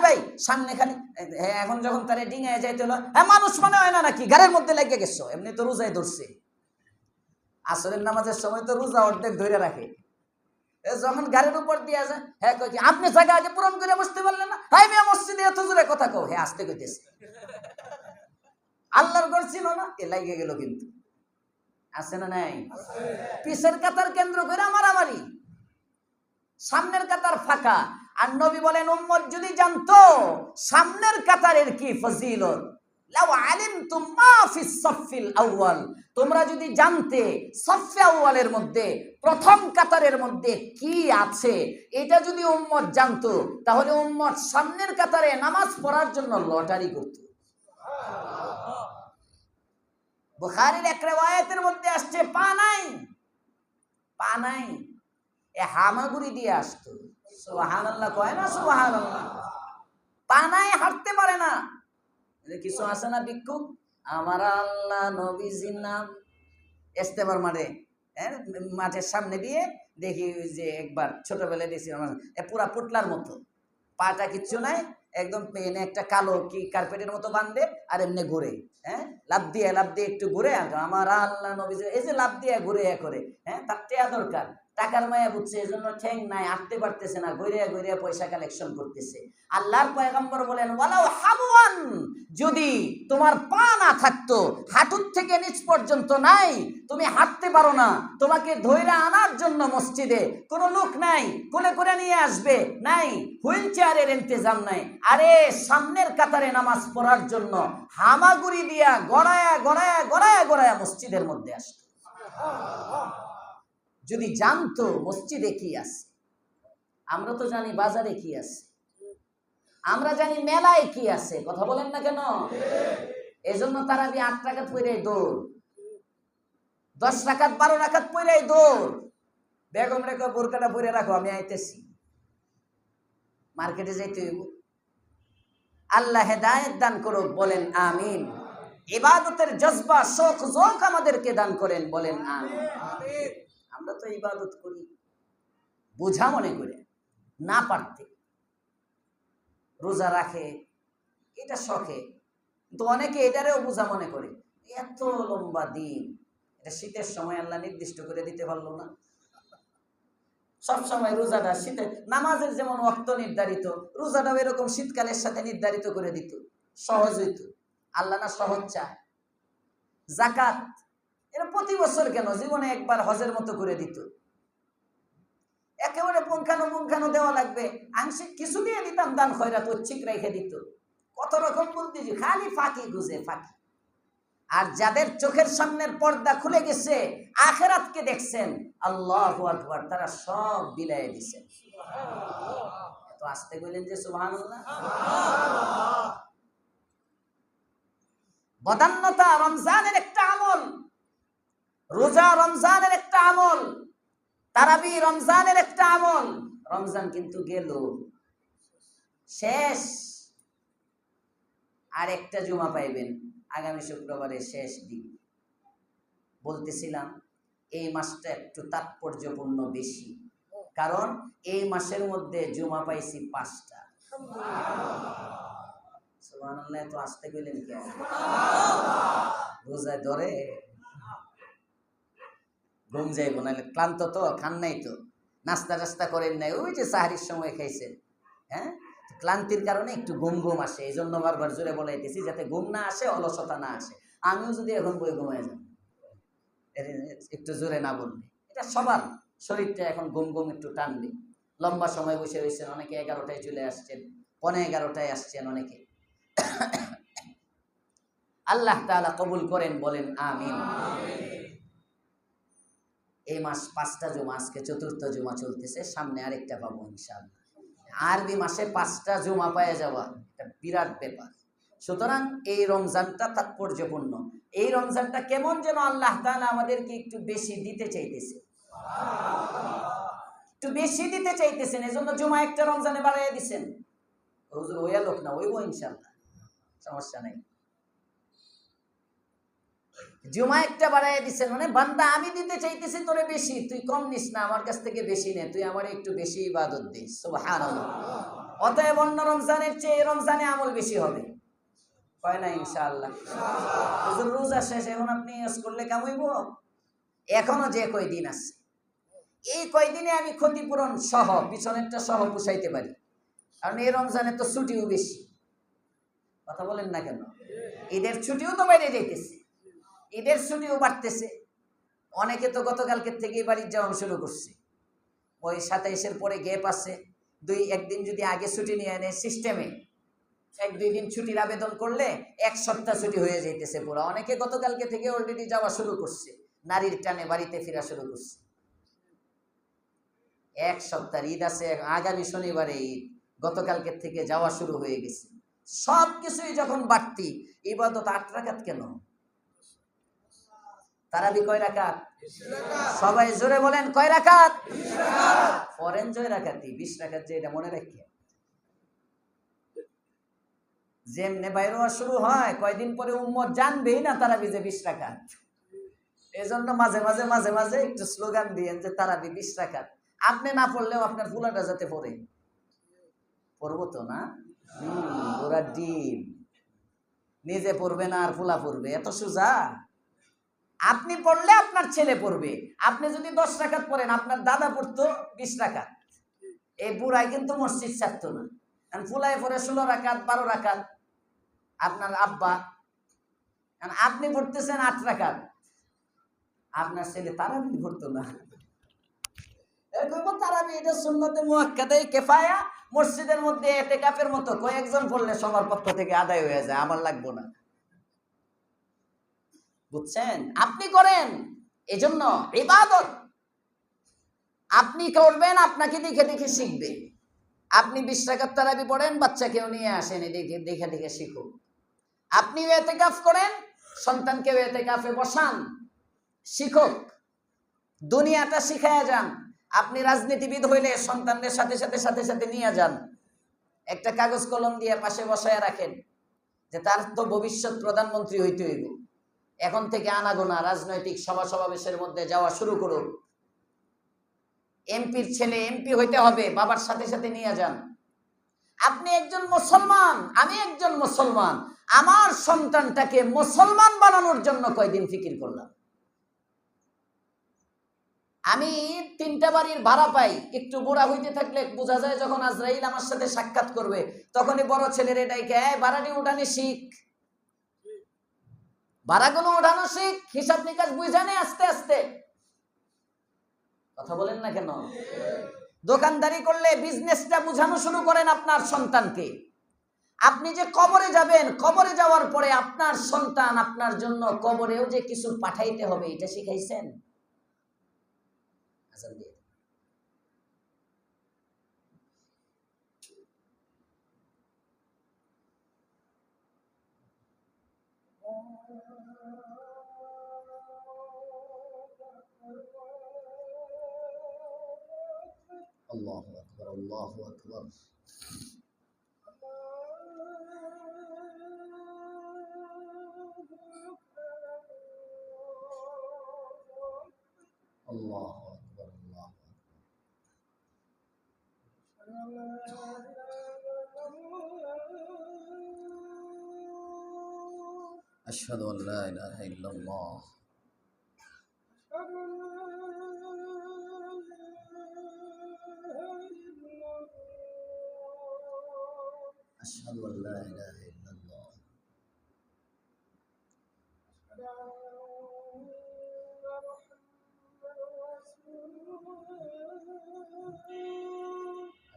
ভাই সামনে খালি, এখন যখন তারে ডিঙায় যাইতে হলো, মানুষ মনে হয় না নাকি গাড়ির মধ্যে লেগে গেছো, এমনি তো রোজায় ধরছে। আসরের নামাজের সময় তো রোজা অর্ধেক ধরে রাখে, যখন গাড়ির উপর দিয়ে যায়, হ্যাঁ কই আপনি জায়গা আগে পূরণ করে বসতে পারলেন না, হাই মিয়া মসজিদে এত জোরে কথা কও, হ্যাঁ আসতে কইতেছে। আল্লাহর ঘর ছিল না, এ লাগে গেল। কিন্তু আছে না নাই? পিছের কাতার কেন্দ্র করে মারামারি, সামনের কাতার ফাঁকা। আর নবী বলেন, উম্মত যদি জানতো সামনের কাতারের কি ফজিলত, লাউ আলিমতুম মা ফিস সাফিল আউয়াল, তোমরা যদি জানতে সাফে আউয়ালের মধ্যে, প্রথম কাতারের মধ্যে কি আছে, এটা যদি উম্মত জানতো, তাহলে উম্মত সামনের কাতারে নামাজ পড়ার জন্য লটারি করত। বুখারীর এক riwayat-এর মধ্যে আসছে, পা নাই, পা নাই, এ হামাগুড়ি দিয়ে আসতো। সুবহানাল্লাহ কয় না? সুবহানাল্লাহ। পা নাই, হাঁটতে পারে না। কিছু আছে না ভিক্ষুক, আমার আল্লাহ নবীজির নাম ইস্তেমার মাঠে, মাঠের সামনে দিয়ে দেখি যে একবার ছোটবেলায় দেখছি, পুরা পুটলার মতো, পাটা কিচ্ছু নাই, একদম পেনে একটা কালো কি কার্পেটের মতো বাঁধে, আর এমনি ঘুরে, লাভ দিয়ে একটু ঘুরে, আমার আল্লাহ নবীজি, এই যে লাভ দিয়ে ঘুরে করে, তার টেয়া দরকার, টাকার মায়া বুঝছে, এই জন্য ঠ্যাং নাই, আঁকতে পারতেছে না, ঘুরিয়া ঘুরিয়া পয়সা কালেকশন করতেছে। আল্লাহর পয়গম্বর বলেন, ওয়ালাউ হাবওয়ান, যদি তোমার পা না থাকতো, হাঁটুর থেকে নিচ পর্যন্ত নাই, তুমি হাঁটতে পারো না, তোমাকে ধইরা আনার জন্য মসজিদে কোনো লোক নাই, কোলে করে নিয়ে আসবে নাই, হুইল চেয়ারের ইন্তজাম নাই, আরে সামনের কাতারে নামাজ পড়ার জন্য হামাগুড়ি দিয়া গড়ায়া গড়ায়া গড়ায়া গড়ায়া মসজিদের মধ্যে আসতো। যদি জানতো মসজিদে কি আছে। আমরা তো জানি বাজারে কি আছে, আমরা জানি মেলায় কি আছে, কথা বলেন না কেন? এজন্য তারাবি 8 রাকাত পড়ে দৌড়, 10 রাকাত 12 রাকাত পড়ে দৌড়। বেগম রেখে বোরকাটা পরে রাখো, আমি আইতেছি, মার্কেটে যাইতে হইব। আল্লাহ হেদায়েত দান করুক, বলেন আমিন। ইবাদতের জজবা, শৌক জোক আমাদেরকে দান করেন, বলেন আমিন। আমরা তো ইবাদত করি বোঝা মনে করে, না পারতে। রোজা রাখে এটা শখে, কিন্তু অনেকে এটারেও বোঝা মনে করে। এত লম্বা দিন, এটা শীতের সময় আল্লাহ নির্দিষ্ট করে দিতে পারলো না? সব সময় রোজাটা শীতে, নামাজের যেমন ওয়াক্ত নির্ধারিত, রোজাটাও এরকম শীতকালের সাথে নির্ধারিত করে দিত, সহজ হইত। আল্লাহ না সহজ চায়। যাকাত এটা প্রতি বছর কেন, জীবনে একবার হজের মতো করে দিত। একেবারে পুঙ্খানো দেওয়া লাগবে, আংশিক কিছু দিয়ে দিতাম, দান খয়রাত ঐচ্ছিক রেখে দিত। কত রকম বলতে, খালি ফাঁকি গুজে ফাঁকি। আর যাদের চোখের সামনের পর্দা খুলে গেছে, আখিরাতকে দেখছেন, আল্লাহু আকবার, তারা সব বিলায়ে দিছেন। তো আস্তে বলেন যে সুবহানাল্লাহ। বদান্যতা রমজানের একটা আমল, রোজা রমজানের একটা আমল, তারাবি রমজানের একটা আমল। রমজান কিন্তু গেল, শেষ। আর একটা জুমা পাইবেন আগামী শুক্রবারে, শেষ দিন। বলতেছিলাম এই মাসটা একটু তাৎপর্যপূর্ণ বেশি, কারণ এই মাসের মধ্যে জুমা পাইছি 5টা। সুবহানাল্লাহ তো আসতে কইলেন কে? রোজায় ধরে ঘুম যাইব, নাহলে ক্লান্ত তো, খান নাই তো, নাস্তা টাস্তা করেন নাই, ওই যে সাহারির সময় খাইছেন, হ্যাঁ, ক্লান্তির কারণে একটু ঘুম ঘুম আসে। এই জন্য বারবার জোরে বলাইতেছি যাতে ঘুম না আসে, অলসতা না আসে। আমিও যদি এখন বই ঘুমাই যাই, একটু জোরে না বললে, এটা সবার শরীরটা এখন ঘুম ঘুম একটু টানবে। লম্বা সময় বসে রয়েছেন অনেকে, 11টায় চলে আসছেন, 11:15 আসছেন অনেকে। আল্লাহ তাআলা কবুল করেন, বলেন আমিন। এই মাস 5টা জুমা, আজকে 4র্থ জুমা চলতেছে, সামনে আরেকটা পাবো ইনশাআল্লাহ। আরবি মাসে 5টা জুমা পাওয়া যাওয়া এটা বিরাট ব্যাপার। সুতরাং এই রমজানটা তাৎপর্যপূর্ণ। এই রমজানটা কেমন যেন আল্লাহ তাআলা আমাদেরকে একটু বেশি দিতে চাইতেছে, একটু বেশি দিতে চাইতেছেন, এজন্য জুমা একটা রমজানে বাড়াইয়া দিচ্ছেন। হুজুর ওয়া লোক না, ওইব ইনশাআল্লাহ, সমস্যা নাই। জুমা একটা বাড়াইয়া দিচ্ছেন মানে বান্দা আমি দিতে চাইতেছি তোরে বেশি, তুই কম নিস না, আমার কাছ থেকে বেশি নে, তুই আমার একটু বেশি ইবাদত দিস। সুবহানাল্লাহ। অতএব অন্য রমজানের চেয়ে এই রমজানে আমল বেশি হবে, হয় না ইনশাআল্লাহ। হুজুর রোজা শেষ, এখন আপনি ইয়াস করলে কামাইব? এখনো যে কয়দিন আছে, এই কয়দিনে আমি ক্ষতিপূরণ সহ পিছনেরটা সহ পুষাইতে পারি, কারণ এই রমজানে তো ছুটিও বেশি। কথা বলেন না কেন? ঈদের ছুটিও তো বাইরে যাইতেছে, ঈদের ছুটিও বাড়তেছে। অনেকে তো গতকালকের থেকেই বাড়ির যাওয়া শুরু করছে। ওই 27-এর পরে গ্যাপ আছে, একদিন যদি আগে ছুটি নিয়ে নেয় সিস্টেমে, 1-2 দিন ছুটির আবেদন করলে 1 সপ্তাহ ছুটি হয়ে যাইতেছে পুরো। অনেকে গতকালকে থেকে অলরেডি যাওয়া শুরু করছে, নারীর টানে বাড়িতে ফেরা শুরু করছে। 1 সপ্তাহ ঈদ আছে, আগামী শনিবারে ঈদ, গতকালকের থেকে যাওয়া শুরু হয়ে গেছে। সব কিছুই যখন বাড়তি, ইবাদত 8 রাকাত কেন? তারাবি কয় রাকাত? সবাই জোরে বলেন, কয় রাকাত? ফরেন জয় রাকাতি 20 রাকাত, যে এটা মনে রাখি। যেমনে বাইরে শুরু হয়, কয়দিন পরে উম্মত জানবেই না তারাবি যে 20 রাকাত। এজন্য মাঝে মাঝে মাঝে মাঝে একটু স্লোগান দিয়েন যে তারাবি 20 রাকাত। আপনি না পড়লেও আপনার ফুলাটা যাতে পড়ে, পড়বো তো না? ওরা ডিম নিজে পড়বে না আর ফুলা পড়বে, এত সোজা? আপনি পড়লে আপনার ছেলে পড়বে। আপনি যদি 10 রাকাত পড়েন, আপনার দাদা পড়তো 20 রাকাত। এই বুড়াই কিন্তু মসজিদ ছাড়তো না, ফুলায় পড়ে 16 রাকাত 12 রাকাত আপনার আব্বা, আপনি পড়তেছেন 8 রাকাত, আপনার ছেলে তারাবি পড়তো না। তারাবি এটা সুন্নতে মুআক্কাদা কিফায়া, মসজিদের মধ্যে ইতিকাফের মতো কয়েকজন পড়লে সবার পক্ষ থেকে আদায় হয়ে যায়, আমার লাগবে না। বুঝছেন? আপনি করেন, এজন্য ইবাদত আপনি করবেন, আপনাকে দেখে দেখে শিখবে। আপনি 20 রাকাত তারাবি পড়েন, বাচ্চাকেও নিয়ে আসেন, দেখে দেখে দেখে শিখুক। আপনি ইতিকাফ করেন, সন্তানকে ইতিকাফে বসান, শিখুক, দুনিয়াটা শিখায়া যান। আপনি রাজনীতিবিদ হইলে সন্তানদের সাথে সাথে সাথে সাথে নিয়ে যান, একটা কাগজ কলম দিয়ে পাশে বসায় রাখেন যে তার তো ভবিষ্যৎ প্রধানমন্ত্রী হইতে হইব, এখন থেকে আনাগোনা রাজনৈতিক সভা সমাবেশের মধ্যে যাওয়া শুরু করুন। এমপির ছেলে এমপি হইতে হবে, বাবার সাথে সাথে নিয়ে যান। আপনি একজন মুসলমান, আমি একজন মুসলমান, আমার সন্তানটাকে মুসলমান বানানোর জন্য কয়দিন ফিকির করলাম। আমি 3টা বাড়ির ভাড়া পাই, একটু বুড়া হইতে থাকলে বোঝা যায় যখন আজরাইল আমার সাথে সাক্ষাৎ করবে, তখনই বড় ছেলের ডাইকে ভাড়াটি উঠানি শিখ, ভাড়াগুলো উঠানো শিখ, হিসাব নিকাশ বুঝানে আস্তে আস্তে। কথা বলেন না কেন? দোকানদারি করলে বিজনেসটা বুঝানো শুরু করেন আপনার সন্তানকে। আপনি যে কবরে যাবেন, কবরে যাওয়ার পরে আপনার সন্তান আপনার জন্য কবরেও যে কিছু পাঠাইতে হবে, এটা শিখাইছেন? আল্লাহু আকবার, আল্লাহু আকবার। আল্লাহু আকবার, আল্লাহু আকবার। আশহাদু আল্লা ইলাহা ইল্লাল্লাহ আশহাদু আল্লা ইলাহা ইল্লাল্লাহ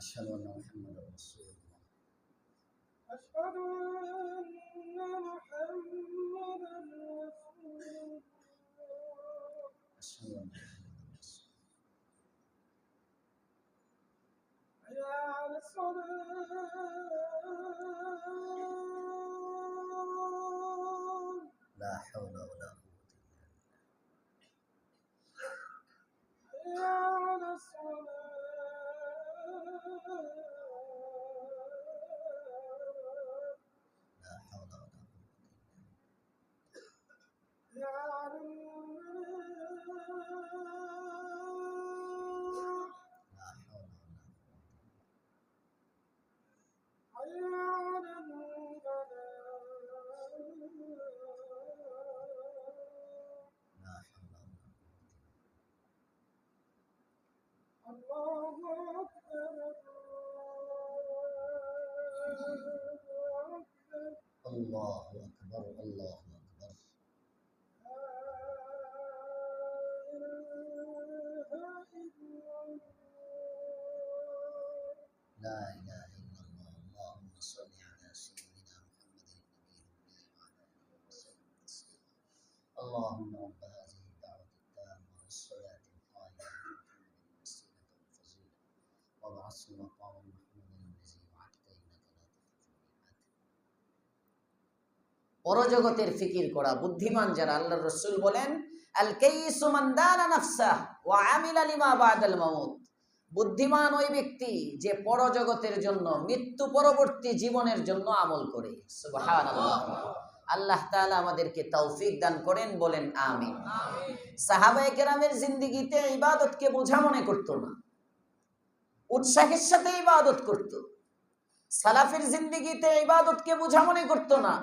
আশহাদু আন্না মুহাম্মাদার রাসূলুল্লাহ আশহাদু আন্না মুহাম্মাদার রাসূলুল্লাহ আশহাদু আন্না হাইয়া আলাস সালাহ লা হাওলা ওয়ালা কুওয়াতা ইল্লা Allahu Akbar, Allahu Akbar. La ilaha illallah. Allahumma salli ala sayyidina Muhammadin nabiyil ummi wa ala alihi wa sahbihi wasallam. Allahumma rabb hadhihi ad-da'wati at-tamma was-salati al-qa'imati Muhammadin wasilata wal fazila wa ba'athu maqaman mahmudan allazi wa'adta innaka la পরজগতের ফিকির করা বুদ্ধিমান যারা, আল্লাহর রাসূল বলেন আল কাইসু মান দানা নাফসা ওয়া আমিলা লিমা বাদাল মাউত। বুদ্ধিমান ওই ব্যক্তি যে পরজগতের জন্য, মৃত্যু পরবর্তী জীবনের জন্য আমল করে। সুবহানাল্লাহ। আল্লাহ তাআলা আমাদেরকে তৌফিক দান করেন, বলেন আমিন। সাহাবায়ে কেরামের জিন্দেগিতে ইবাদতকে বোঝা মনে করতো না, উৎসাহের সাথে ইবাদত করত। সালাফের জিন্দেগিতে ইবাদতকে বোঝা মনে করতো না,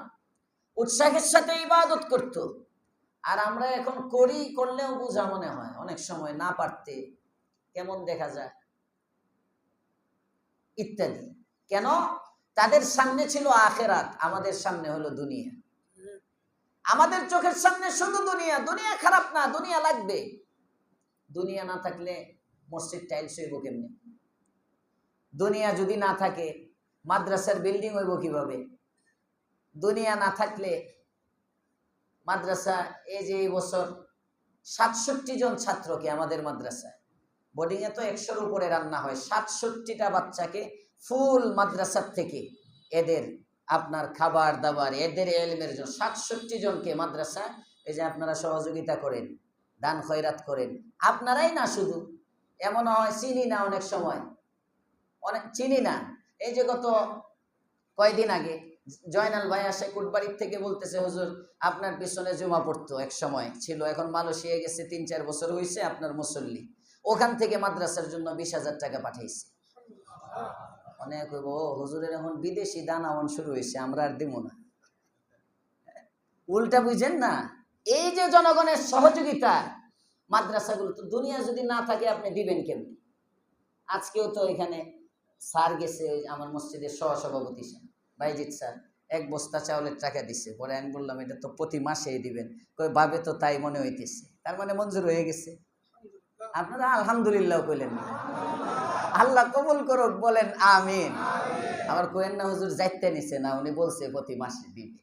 উৎসাহের সাথে ইবাদত করত। আর আমরা এখন করলেও বোঝা মনে হয়, অনেক সময় না পারতে কেমন দেখা যায় ইত্যাদি। কেন? তাদের সামনে ছিল আখিরাত, আমাদের সামনে হলো দুনিয়া। আমাদের চোখের সামনে শুধু দুনিয়া। দুনিয়া খারাপ না, দুনিয়া লাগবে। দুনিয়া না থাকলে মসজিদ টাইলস হইব কেমনে? দুনিয়া যদি না থাকে মাদ্রাসার বিল্ডিং হইব কিভাবে? দুনিয়া না থাকলে মাদ্রাসা, এই যে এই বছর ৬৭ জন ছাত্রকে আমাদের মাদ্রাসায়, বোর্ডিং এ তো ১০০-র উপরে রান্না হয়, ৬৭টা বাচ্চাকে ফুল মাদ্রাসার থেকে এদের আপনার খাবার দাবার, এদের ইলমের জন্য ৬৭ জনকে মাদ্রাসা, এই যে আপনারা সহযোগিতা করেন, দান খয়রাত করেন, আপনারাই না শুধু, এমন হয় চিনি না, অনেক সময় অনেক চিনি না। এই যে গত কয়দিন আগে জয়নাল ভাই আসে কুটবাড়ির থেকে, বলতেছে হুজুর আপনার পিছনে জুমা পড়তো, এক সময় ছিল, এখন মালয়েশিয়া গেছে, ৩-৪ বছর হয়েছে আপনার মুসল্লি, ওখান থেকে মাদ্রাসার জন্য ২০,০০০ টাকা পাঠাইছে। অনেক কইব হুজুরের এখন বিদেশি দান আমন শুরু হয়েছে, আমরা আর দিব না। উল্টা বুঝেন না, এই যে জনগণের সহযোগিতা, মাদ্রাসাগুলো তো, দুনিয়া যদি না থাকে আপনি দিবেন কেমনি? আজকেও তো এখানে স্যার গেছে, আমার মসজিদের সহসভাপতি ভাইজিৎ স্যার, ১ বস্তা চাউলের টাকা দিছে। পরে আমি বললাম এটা তো প্রতি মাসেই দিবেন। কই ভাবে তো তাই মনে হইতেছে, তার মানে মঞ্জুর হয়ে গেছে। আপনারা আলহামদুলিল্লাহ কইলেন না? আল্লাহ কবুল করুক, বলেন আমিন। আবার কইেন না হুজুর যাইতে নিছে না, উনি বলছে প্রতি মাসে দিবে।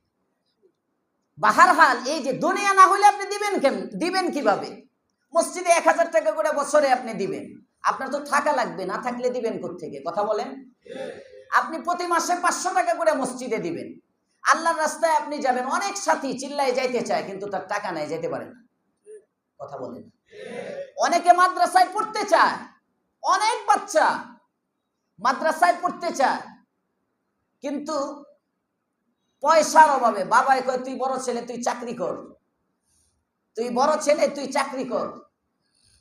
বাহারহাল এই যে দুনিয়া না হইলে আপনি দিবেন কিভাবে? মসজিদে ১,০০০ টাকা করে বছরে আপনি দিবেন, আপনার তো থাকা লাগবে, না থাকলে দিবেন কোত্থেকে? কথা বলেন। আপনি প্রতি মাসে ৫০০ টাকা করে মসজিদে দিবেন। আল্লাহর রাস্তায় আপনি যাবেন, অনেক সাথী চিল্লায় যাইতে চায় কিন্তু তার টাকা নাই, যেতে পারে না। কথা বলেন। অনেকে মাদ্রাসায় পড়তে চায়, অনেক বাচ্চা মাদ্রাসায় পড়তে চায়, কিন্তু পয়সার অভাবে বাবাই কয় তুই বড় ছেলে, তুই চাকরি কর, তুই বড় ছেলে, তুই চাকরি কর।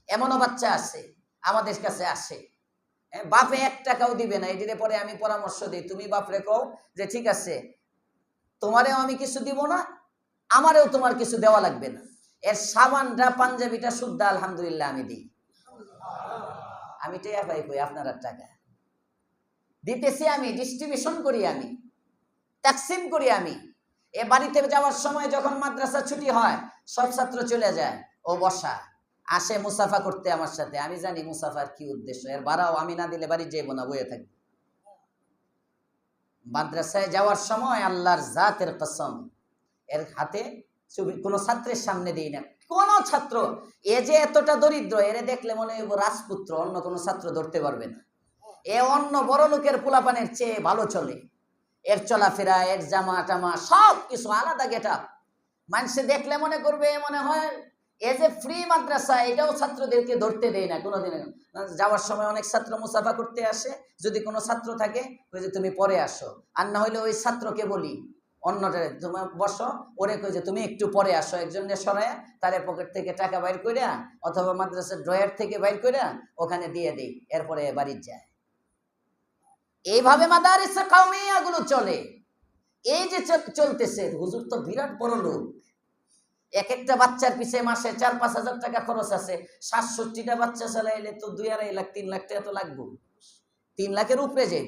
এমনও বাচ্চা আছে আমাদের কাছে আসে, বাপে ১ টাকাও দিবে না। এটিতে পরে আমি পরামর্শ দিই, তুমি বাপরে কও যে ঠিক আছে তোমারেও আমি কিছু দিব না, আমারও তোমার কিছু দেওয়া লাগবে না। এর সাবানটা পাঞ্জাবিটা শুদ্ধ আলহামদুলিল্লাহ আমি দিই। আমি টেয়া পাই কই আপনার টাকা দিতেছি, আমি ডিস্ট্রিবিউশন করি, আমি তাকসিম করি। আমি এ বাড়িতে যাওয়ার সময় যখন মাদ্রাসা ছুটি হয় সব ছাত্র চলে যায়, ও বসা আসে মুসাফা করতে আমার সাথে। আমি জানি মুসাফার কি উদ্দেশ্য, এর বাড়াও আমি না দিলে বাড়ি যাইব না, বইয়ে থাকবে। মাদ্রাসায় যাওয়ার সময় আল্লাহর জাতের কসম এর হাতে ছবি কোনো ছাত্রের সামনে দিই না। কোন ছাত্র এ যে এতটা দরিদ্র, এরে দেখলে মনে হইব রাজপুত্র, অন্য কোনো ছাত্র ধরতে পারবে না। এ অন্য বড় লোকের পোলাপানের চেয়ে ভালো চলে, এর চলাফেরা, এর জামা টামা সব কিছু আলাদা গেটআপ। মানুষে দেখলে মনে করবে মনে হয় এ যে ফ্রি মাদ্রাসা, এটাও ছাত্রদেরকে ধরতে দেয় না কোনোদিন। যাওয়ার সময় অনেক ছাত্র মুসাফা করতে আসে, যদি কোনো ছাত্র থাকে ওই যে তুমি পরে আসো, আর না হইলে ওই ছাত্রকে বলি অন্যটা তোমার বসো, ওরে কই যে তুমি একটু পরে আসো, একজনের সরাইয়া তারে পকেট থেকে টাকা বাইর কইরা অথবা মাদ্রাসার ড্রয়ার থেকে বাইর কইরা ওখানে দিয়ে দেই, এরপরে বাড়ির যায়। এইভাবে মাদারিসে কাউমিয়া গুলো চলে। এই যে চলতেছে, হুজুর তো বিরাট বড় লোক, এক একটা বাচ্চার পিছে মাসে 4-5 হাজার টাকা খরচ আছে। 67টা বাচ্চা চালাইলে তো 2-2.5 লাখ 3 লাখ টাকা তো লাগবে, 3 লাখের উপরে যাই।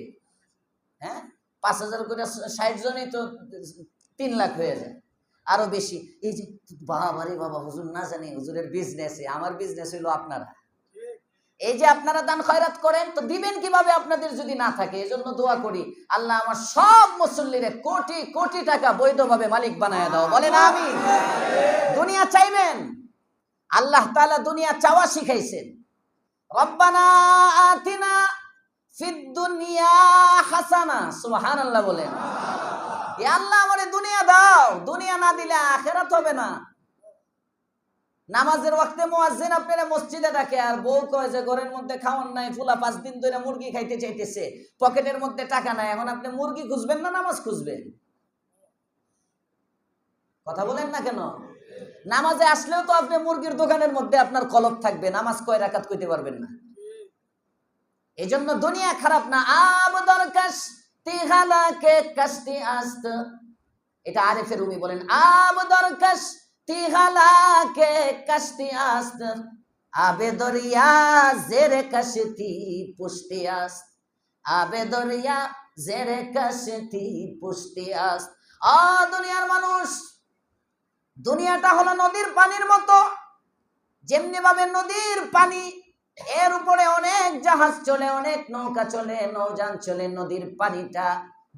হ্যাঁ, 5,000 করে 60 জনেই তো 3 লাখ হয়ে যায়, আরো বেশি। এই যে বাবারে বাবা, হুজুর না জানি হুজুরের বিজনেসে, আমার বিজনেস হইলো আপনারা। এই যে আপনারা দান খয়রাত করেন, তো দিবেন কিভাবে আপনাদের যদি না থাকে? এজন্য দোয়া করি, আল্লাহ আমার সব মুসল্লিরে কোটি কোটি টাকা বৈধভাবে মালিক বানায় দাও, বলেন আমিন। দুনিয়া চাইবেন, আল্লাহ তাআলা দুনিয়া চাওয়া শিখাইছেন। রব্বানা আতিনা ফিদ দুনিয়া হাসানা, সুবহানাল্লাহ বলেন। এ আল্লাহ আমারে দুনিয়া দাও, দুনিয়া না দিলে আখিরাত হবে না। নামাজের ওয়াক্তে মুয়াজ্জিন আপনারা মসজিদে ডাকে, আর বউ কয় যে ঘরের মধ্যে খাওয়ান নাই, ফুলা 5 দিন ধরে মুরগি খাইতে চাইতেছে, পকেটের মধ্যে টাকা নাই। এখন আপনি মুরগি খুঁজবেন না নামাজ খুঁজবেন? কথা বলেন না কেন? নামাজে আসলেও তো আপনি মুরগির দোকানের মধ্যে আপনার কলব থাকবে, নামাজ কয় রাকাত কইতে পারবেন না। এই জন্য দুনিয়া খারাপ না। আবদর কাশতি হালাকে কাশতি আস্ত, এটা আরেফে রুমি বলেন। আবদর কাশতি হালাকে কাশতি আস্ত, আবে দরিয়া জেরে কাশতি পুষ্টি আস্ত, আবে দরিয়া জেরে কাশতি পুষ্টি আস্ত। দুনিয়ার মানুষ, দুনিয়াটা হলো নদীর পানির মতো। যেমনি ভাবে নদীর পানি, এর উপরে অনেক জাহাজ চলে, অনেক নৌকা চলে, নৌযান চলে। নদীর পানিটা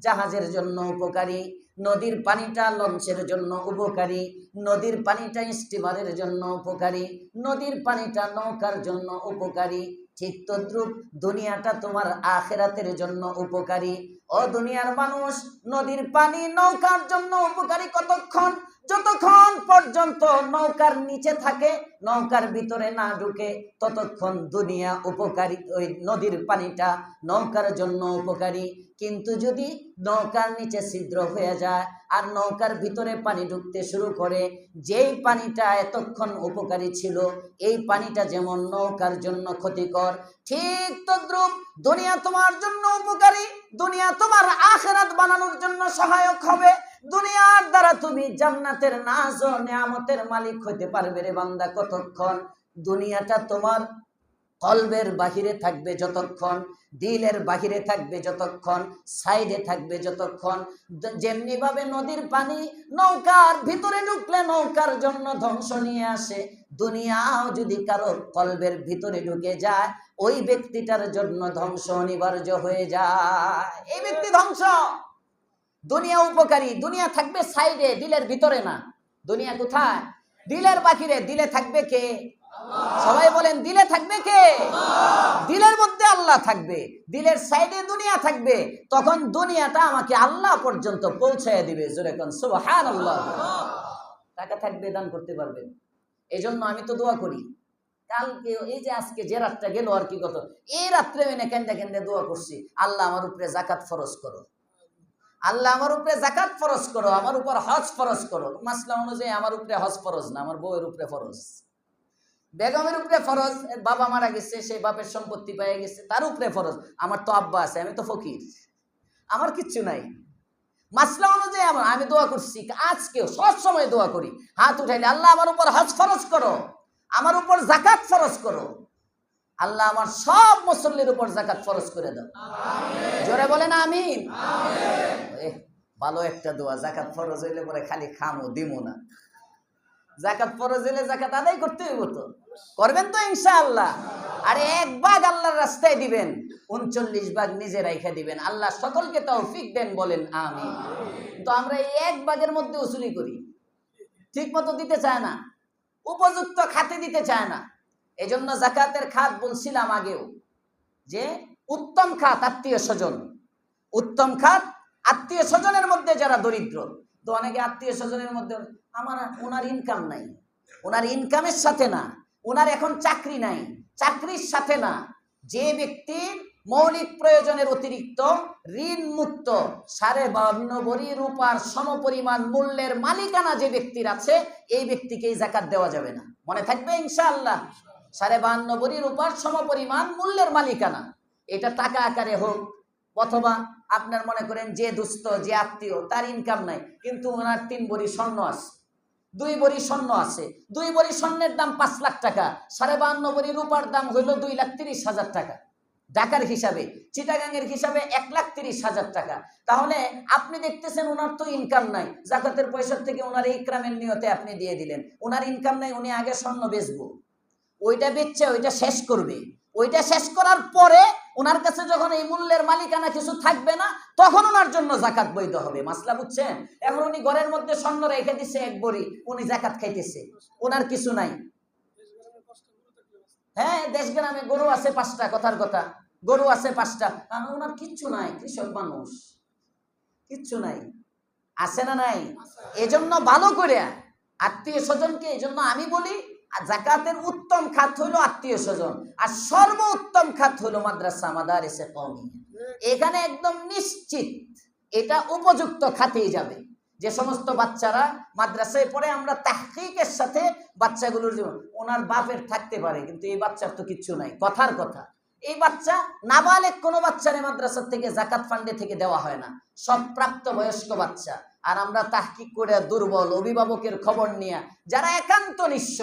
জাহাজের জন্য উপকারী, নদীর পানিটা লঞ্চের জন্য উপকারী, নদীর পানিটা স্টিমারের জন্য উপকারী, নদীর পানিটা নৌকার জন্য উপকারী। ঠিক তদ্রূপ দুনিয়াটা তোমার আখিরাতের জন্য উপকারী। ও দুনিয়ার মানুষ, নদীর পানি নৌকার জন্য উপকারী কতক্ষণ? যতক্ষণ পর্যন্ত নৌকার নিচে থাকে, নৌকার ভিতরে না ঢুকে, ততক্ষণ দুনিয়া উপকারী। ওই নদীর পানিটা নৌকার জন্য উপকারী। কিন্তু যদি নৌকার নিচে ছিদ্র হয়ে যায় আর নৌকার ভিতরে পানি ঢুকতে শুরু করে, যেই পানিটা এতক্ষণ উপকারী ছিল, এই পানিটা যেমন নৌকার জন্য ক্ষতিকর, ঠিক তদ্রূপ দুনিয়া তোমার জন্য উপকারী। দুনিয়া তোমার আখিরাত বানানোর জন্য সহায়ক হবে। দুনিয়ার দ্বারা তুমি জান্নাতের নাজ ও নিয়ামতের মালিক হতে পারবে রে বান্দা কতক্ষণ? দুনিয়াটা তোমার কলবের বাহিরে থাকবে যতক্ষণ, দিলের বাহিরে থাকবে যতক্ষণ, সাইডে থাকবে যতক্ষণ। যেমনি ভাবে নদীর পানি নৌকার ভিতরে ঢুকলে নৌকার জন্য ধ্বংস নিয়ে আসে, দুনিয়াও যদি কারো কলবের ভিতরে ঢুকে যায়, ওই ব্যক্তিটার জন্য ধ্বংস অনিবার্য হয়ে যায়। এই ব্যক্তি ধ্বংস। দুনিয়া উপকারী, দুনিয়া থাকবে সাইডে, দিলের ভিতরে না। দুনিয়া কোথায়? দিলের বাহিরে। দিলে থাকবে কে? সবাই বলেন, দিলে থাকবে কে? দিলের মধ্যে আল্লাহ থাকবে, দিলের সাইডে দুনিয়া থাকবে। তখন দুনিয়াটা আমাকে আল্লাহ পর্যন্ত পৌঁছায় দিবে। জোরে কোন সুবহানাল্লাহ। টাকা থাকবে, দান করতে পারবেন। এই জন্য আমি তো দোয়া করি, কালকে এই যে আজকে যে রাতটা গেল আর কি, কত এই রাত্রে আমি কেন্দে কেন্দে দোয়া করছি, আল্লাহ আমার উপরে যাকাত ফরজ করো, আল্লাহ আমার উপরে যাকাত ফরজ করো, আমার উপর হজ ফরজ করো। মাসলা অনুযায়ী আমার উপরে হজ ফরজ না, আমার বউয়ের উপরে ফরজ, বেগমের উপরে ফরজ। বাবা মারা গেছে, সেই বাপের সম্পত্তি পেয়ে গেছে, তার উপরে ফরজ। আমার তো আব্বা আছে, আমি তো ফকির, আমার কিচ্ছু নাই। মাসলা অনুযায়ী আমি দোয়া করছি, আজকেও সব সময় দোয়া করি, হাত উঠাইলে আল্লাহ আমার উপর হজ ফরজ করো, আমার উপর যাকাত ফরজ করো, আল্লাহ আমার সব মুসল্লির উপর যাকাত ফরজ করে দাও। জোরে বলেন আমিন। ভালো একটা দোয়া। যাকাত ফরজ হইলে পরে খালি খামো দিমো না, যাকাত ফরজ হইলে যাকাত আদায় করতে হইব, তো করবেন তো ইনশাআল্লাহ। আরে 1 ভাগ আল্লাহর রাস্তায় দিবেন, 39 ভাগ নিজে রাইখা দিবেন। আল্লাহ সকলকে তৌফিক দেন, বলেন আমিন। তো আমরা এই 1 ভাগের মধ্যে উসুলি করি, ঠিক মতো দিতে চায় না, উপযুক্ত খাতে দিতে চায় না। এজন্য যাকাতের খাত বলছিলাম আগেও, যে উত্তম খাত আত্মীয় স্বজন, উত্তম খাত আত্মীয় স্বজনের মধ্যে যারা দরিদ্র। তো অনেকে আত্মীয় স্বজনের মধ্যে ওনার ইনকাম নাই, ওনার ইনকামের সাথে না, ওনার এখন চাকরি নাই, চাকরির সাথে না, যে ব্যক্তির মৌলিক প্রয়োজনের অতিরিক্ত ঋণ মুক্ত 52 ভরি রূপার সমপরিমাণ মূল্যের মালিকানা যে ব্যক্তির আছে, এই ব্যক্তিকে যাকাত দেওয়া যাবে না। মনে থাকবে ইনশাআল্লাহ। 52 ভরি রূপার সমপরিমাণ মূল্যের মালিকানা, এটা টাকা আকারে হোক, অথবা আপনার মনে করেন যে দুস্থ, যে আত্মীয়, তার ইনকাম নাই, কিন্তু ওনার 3 ভরি স্বর্ণ আছে, 2 ভরি স্বর্ণ আছে, 2 ভরি স্বর্ণের দাম 5 লাখ টাকা, 52 ভরি রূপার দাম হইল 2,30,000 টাকা। ঢাকার হিসাবে, চিটাগাংয়ের হিসাবে 1,30,000 টাকা। তাহলে আপনি দেখতেছেন ওনার তো ইনকাম নাই, যাকাতের পয়সার থেকে ওনার ইকরামের নিয়তে আপনি দিয়ে দিলেন। ওনার ইনকাম নাই, উনি আগে স্বর্ণ বেচবো, ওইটা বেচছে, ওইটা শেষ করবে, ওইটা শেষ করার পরে ওনার কাছে যখন এই মূল্যের মালিকানা কিছু থাকবে না, তখন ওনার জন্য যাকাত বৈধ হবে। মাসলা বুঝছেন? এখন উনি ঘরের মধ্যে স্বর্ণ রেখে দিচ্ছে 1 ভরি, উনি যাকাত খাইতেছে, ওনার কিছু নাই। হ্যাঁ, দেশ গ্রামে গরু আছে 5টা, কথার কথা, গরু আছে 5টা, কারণ ওনার কিচ্ছু নাই, কৃষক মানুষ, কিচ্ছু নাই, আছে না নাই? এজন্য ভালো করে আত্মীয় স্বজনকে, এজন্য আমি বলি যাকাতের উত্তম খাত হইল আত্মীয় স্বজন, আর সর্বোত্তম খাত হইল মাদ্রাসা মাদারিসে কওমিয়া। এখানে একদম নিশ্চিত এটা উপযুক্ত খাতেই যাবে। যে সমস্ত বাচ্চারা মাদ্রাসায় পড়ে, আমরা তাহকিকের সাথে বাচ্চাগুলোর জীবন, ওনার বাপের থাকতে পারে, কিন্তু এই বাচ্চার তো কিচ্ছু নাই, কথার কথা। এই বাচ্চা নাবালেগ কোনো বাচ্চারে মাদ্রাসার থেকে যাকাত ফান্ডে থেকে দেওয়া হয় না, সব প্রাপ্ত বয়স্ক বাচ্চা। আর আমরা তাহকিক করে দুর্বল অভিভাবকের খবর নিয়ে, যারা একান্ত নিঃস্ব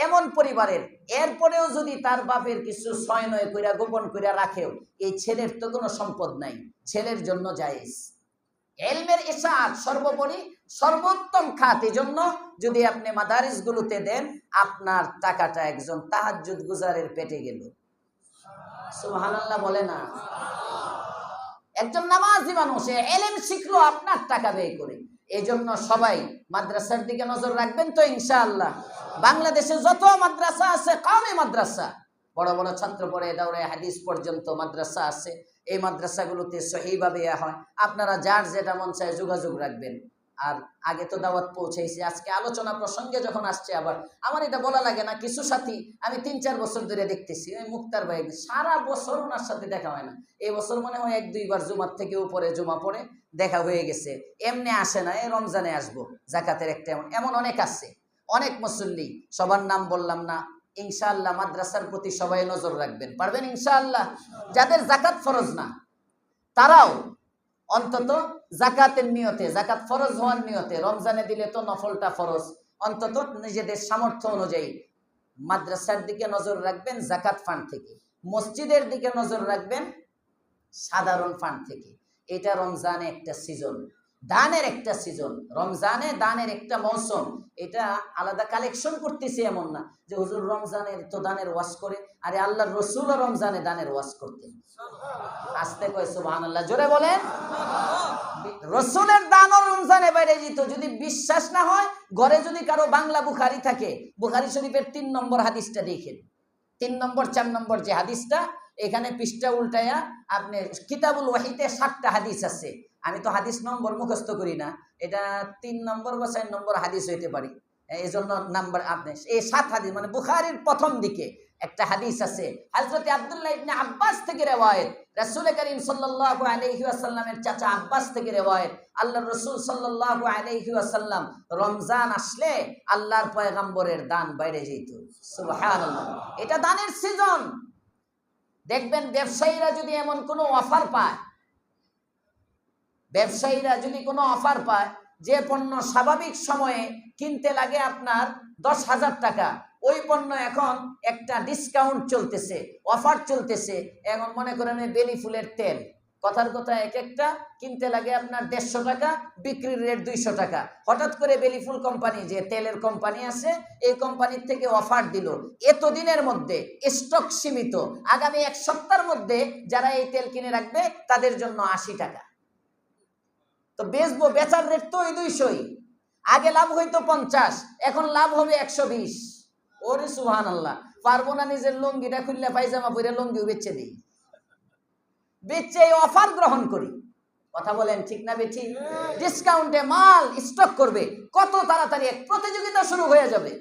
এমন পরিবারের, এরপরেও যদি তার বাপের কিছু 6-9 কইরা গোপন কইরা রাখেও, এই ছেলের তো কোনো সম্পদ নাই, ছেলের জন্য জায়েজ। ইলমের ইশাআত সর্বোপরি সর্বোত্তম খাত। এজন্য যদি আপনি মাদারিসগুলোতে দেন, আপনার টাকাটা একজন তাহাজ্জুদ গুজারের পেটে গেল। সুবহানাল্লাহ বলে না? একজন নামাজি মানুষ ইলম শিখলো আপনার টাকা ব্যয় করে। এই জন্য সবাই মাদ্রাসার দিকে নজর রাখবেন তো ইনশাআল্লাহ। বাংলাদেশে যত মাদ্রাসা আছে, কওমি মাদ্রাসা, বড় বড় ছাত্র পড়ে দাওরায়ে হাদিস পর্যন্ত মাদ্রাসা আছে, এই মাদ্রাসাগুলোতে সহিভাবে হয়। আপনারা যার যেটা মন চায় যোগাযোগ রাখবেন। আর আগে তো দাওয়াত পৌঁছেছি, আজকে আলোচনা প্রসঙ্গে যখন আসছে, আবার আমার এটা বলা লাগে না, কিছু সাথী আমি 3-4 বছর ধরে দেখতেছি, ওই মুক্তার ভাই সারা বছর ওনার সাথে দেখা হয় না, এই বছর মনে হয় 1-2 বার জুমার থেকে উপরে জুমা পড়ে দেখা হয়ে গেছে, এমনি আসে না, এই রমজানে আসবো, যাকাতের একটা এমন অনেক আছে, অনেক মুসল্লি, সবার নাম বললাম না। ইনশাআল্লাহ মাদ্রাসার প্রতি সবাই নজর রাখবেন, পারবেন ইনশাআল্লাহ। যাদের যাকাত ফরজ না, তারাও অন্তত যাকাতের নিয়তে, যাকাত ফরজ হওয়ার নিয়তে, রমজানে দিলে তো নফলটা ফরজ, অন্তত নিজেদের সামর্থ্য অনুযায়ী মাদ্রাসার দিকে নজর রাখবেন যাকাত ফান্ড থেকে, মসজিদের দিকে নজর রাখবেন সাধারণ ফান্ড থেকে। এটা রমজানে একটা সিজন, দানের একটা সিজন, রমজানে দানের একটা মৌসুম। এটা আলাদা কালেকশন করতেছে এমন না যে হুজুর রমজানের তো দানের ওয়াজ করে, আরে আল্লাহর রাসূলও রমজানে দানের ওয়াজ করতেন। আস্তে কয় সুবহানাল্লাহ, জোরে বলেন। রাসূলের দানও রমজানে বাইরে যেত। যদি বিশ্বাস না হয়, ঘরে যদি কারো বাংলা বুখারী থাকে, বুখারী শরীফের 3 নম্বর হাদিসটা দেখেন, 3 নম্বর 4 নম্বর যে হাদিসটা, এখানে পৃষ্ঠা উল্টায়া আপনি কিতাবুল ওয়াহিতে 7টা হাদিস আছে। আমি তো হাদিস নম্বর মুখস্থ করি না, এটা 3 নম্বর বা 4 নম্বর হাদিস হইতে পারি, এই জন্য নাম্বার আপনি এই 7 হাদিস, মানে বুখারীর প্রথম দিকে একটা হাদিস আছে, হযরত আব্দুল্লাহ ইবনে আব্বাস থেকে রিওয়ায়াত, রাসূল করিম সাল্লাল্লাহু আলাইহি ওয়াসাল্লামের চাচা আব্বাস থেকে রিওয়ায়াত, আল্লাহর রাসূল সাল্লাল্লাহু আলাইহি ওয়াসাল্লাম রমজান আসলে আল্লাহর পয়গম্বরের দান বাইরে যেত। সুবহানাল্লাহ, এটা দানের সিজন। দেখবেন ব্যবসায়ীরা যদি এমন কোনো অফার পায়, ব্যবসায়ীরা যদি কোনো অফার পায়, যে পণ্য স্বাভাবিক সময়ে কিনতে লাগে আপনার 10,000 টাকা, ওই পণ্য এখন একটা ডিসকাউন্ট চলতেছে, অফার চলতেছে। এখন মনে করেন বেলি ফুলের তেল, কথার কথা এক একটা কিনতে লাগে আপনার 150 টাকা, বিক্রির রেট 200 টাকা। হঠাৎ করে বেলিফুল কোম্পানি, যে তেলের কোম্পানি আছে, এই কোম্পানির থেকে অফার দিল, এতদিনের মধ্যে স্টক সীমিত, আগামী 1 সপ্তাহের মধ্যে যারা এই তেল কিনে রাখবে তাদের জন্য 80 টাকা। তো বেচবো, বেচার রেট তো ওই 200ই। আগে লাভ হইতো 50, এখন লাভ হবে 120। ওরে সুবহানাল্লাহ, পারবো না নিজের লুঙ্গিটা খুললে পায়জামা পরে লুঙ্গিও বেচে দিই, বেচে এই অফার গ্রহণ করি। কথা বলেন ঠিক না বেঠিক? ডিসকাউন্টে মাল স্টক করবে, কত তাড়াতাড়ি এক প্রতিযোগিতা শুরু হয়ে যাবে।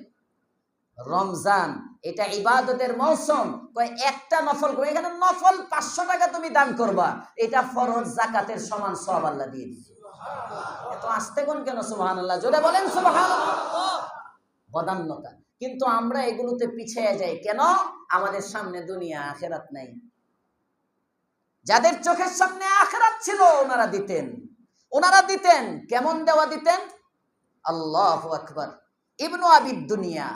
রমজান এটা ইবাদতের মৌসুম, কয় একটা নফল করবে, এখানে নফল 500 টাকা তুমি দান করবা, এটা ফরজ যাকাতের সমান সওয়াব আল্লাহ দিয়ে দিবে। এত আস্তে কোন কেন? সুবহানাল্লাহ, জোরে বলেন সুবহানাল্লাহ। বদান্যতা। কিন্তু আমরা এগুলোতে পিছিয়ে যাই কেন? আমাদের সামনে দুনিয়া, আখিরাত নাই। যাদের চোখের সামনে আখিরাত ছিল ওনারা দিতেন। কেমন দেওয়া দিতেন? আল্লাহু আকবার। ইবনু আবিদ দুনিয়া,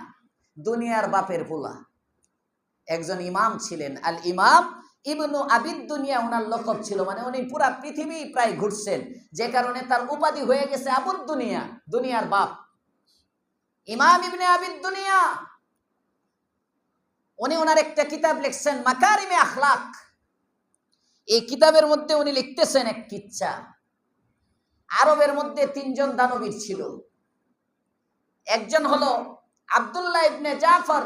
দুনিয়ার বাপের পোলা, একজন ইমাম ছিলেন। আল ইমাম ইবনু আবিদ দুনিয়া ওনার লকব ছিল, মানে উনি পুরা পৃথিবী প্রায় ঘুরছেন, যে কারণে তার উপাধি হয়ে গেছে আবুদ দুনিয়া, দুনিয়ার বাপ। ইমাম ইবনে আবিদ দুনিয়া, উনি ওনার একটা কিতাব লিখছেন মাকারিমে আখলাক। এই কিতাবের মধ্যে উনি লিখতেছেন এক কিচ্ছা। আরবের মধ্যে 3 জন দানবীর ছিল। একজন হলো আব্দুল্লাহ ইবনে জাফর,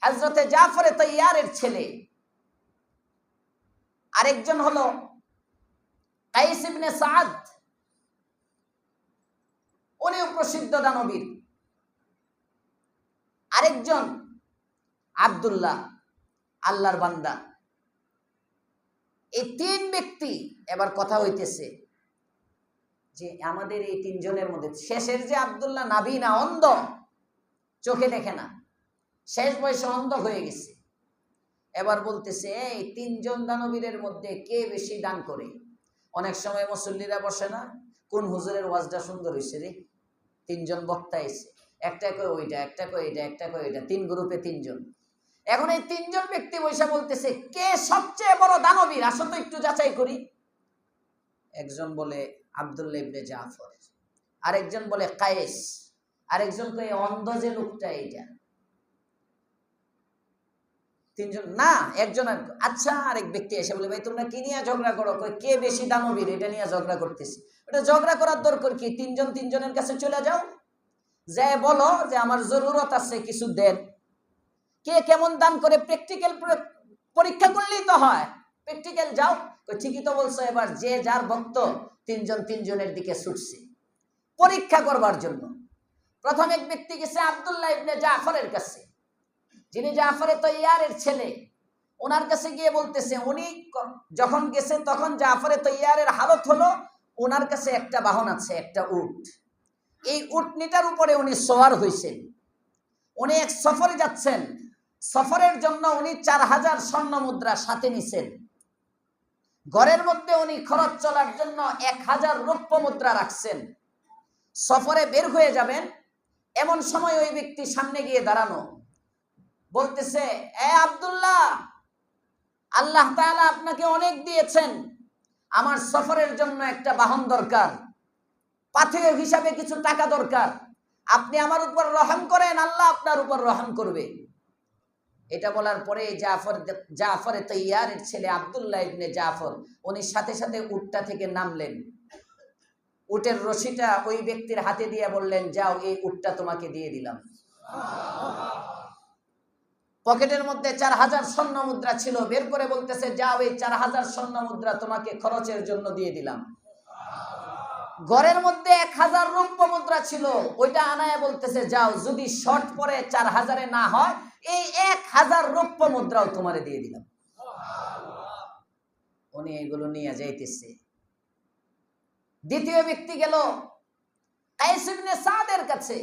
হযরতে জাফর তাইয়ারের ছেলে। আরেকজন হলো কাইস ইবনে সাদ, উনিও প্রসিদ্ধ দানবীর। আরেকজন আব্দুল্লাহ, আল্লাহর বান্দা। এই 3 ব্যক্তি। এবার কথা হইতেছে যে আমাদের এই 3 জনের মধ্যে শেষের যে আব্দুল্লাহ নাবিনা, অন্ধ, চোখে দেখে না, শেষ বয়সে অন্ধ হয়ে গেছে। এবার বলতেছে এই 3 জন দানবীরের মধ্যে কে বেশি দান করে। অনেক সময় মুসল্লিরা বসে না, কোন হুজুরের ওয়াজটা সুন্দর হয়েছে রে, 3 জন বক্তা এসে, একটা কয় ওইটা, একটা কয় এটা, একটা কয় এটা, 3 গ্রুপে 3 জন। এখন এই 3 জন ব্যক্তি বসে বলতেছে কে সবচেয়ে বড় দানবীর, আসো তো একটু যাচাই করি। একজন বলে আব্দুল্লাহ ইবনে জাফর, আরেকজন বলে কায়েস, আরেকজন কয় অন্ধ যে লোকটা এইটা। 3 জন না, একজন। আচ্ছা, আরেক ব্যক্তি এসে বলে ভাই তোমরা কি নিয়ে ঝগড়া করো? কে বেশি দানবীর, এটা নিয়ে ঝগড়া করতেছি। এটা ঝগড়া করার দরকার কি? 3 জন 3 জনের কাছে চলে যাও, যে বলো যে আমার জরুরত আছে, কিছু দেন। কে কেমন দান করে প্র্যাকটিক্যাল পরীক্ষা করলেই তো হয়। প্র্যাকটিক্যাল যাও, ঠিকই তো বলছো। এবার যে যার ভক্ত 3 জন 3 জনের দিকে ছুটছে পরীক্ষা করবার জন্য। প্রথম এক ব্যক্তি গেছে আব্দুল্লাহ ইবনে জাফরের কাছে, যিনি জাফরে তৈয়ারের ছেলে। ওনার কাছে গিয়ে বলতেছে, উনি যখন গেছে তখন জাফরে তৈয়ারের হালত হলো ওনার কাছে একটা বাহন আছে, একটা উট। এই উটনিটার উপরে উনি সওয়ার হয়েছেন। উনি এক সফরে যাচ্ছেন, সফরের জন্য উনি 4000 স্বর্ণ মুদ্রা সাথে নিছেন। ঘরের মধ্যে উনি খরচ চলার জন্য 1000 রৌপ্য মুদ্রা রাখছেন। সফরে বের হয়ে যাবেন, এমন সময় ওই ব্যক্তি সামনে গিয়ে দাঁড়ানো, বলতেছে এ আব্দুল্লাহ, আল্লাহ তাআলা আপনাকে অনেক দিয়েছেন, আমার সফরের জন্য একটা বাহন দরকার, পাথেয় হিসাবে কিছু টাকা দরকার, আপনি আমার উপর রহম করেন, আল্লাহ আপনার উপর রহম করবে। এটা বলার পরে জাফর তৈয়ারের ছেলে আব্দুল্লাহ ইবনে জাফর উনি সাথে সাথে উটটা থেকে নামলেন, উটের রশিটা ওই ব্যক্তির হাতে দিয়ে বললেন যাও, এই উটটা তোমাকে দিয়ে দিলাম। পকেটের মধ্যে 4000 স্বর্ণ মুদ্রা ছিল, বের করে বলতেছে যাও, এই 4000 স্বর্ণ মুদ্রা তোমাকে খরচের জন্য দিয়ে দিলাম। ঘরের মধ্যে 1000 রৌপ্য মুদ্রা ছিল, ওইটা আনায় বলতেছে যাও, যদি শর্ট পরে 4000-এ না হয়, এই 1000 রৌপ্য মুদ্রাও তোমারে দিয়ে দিলাম। উনি এগুলো নিয়ে যাইতেছে। দ্বিতীয় ব্যক্তি গেল কায়েস ইবনে সাদের কাছে,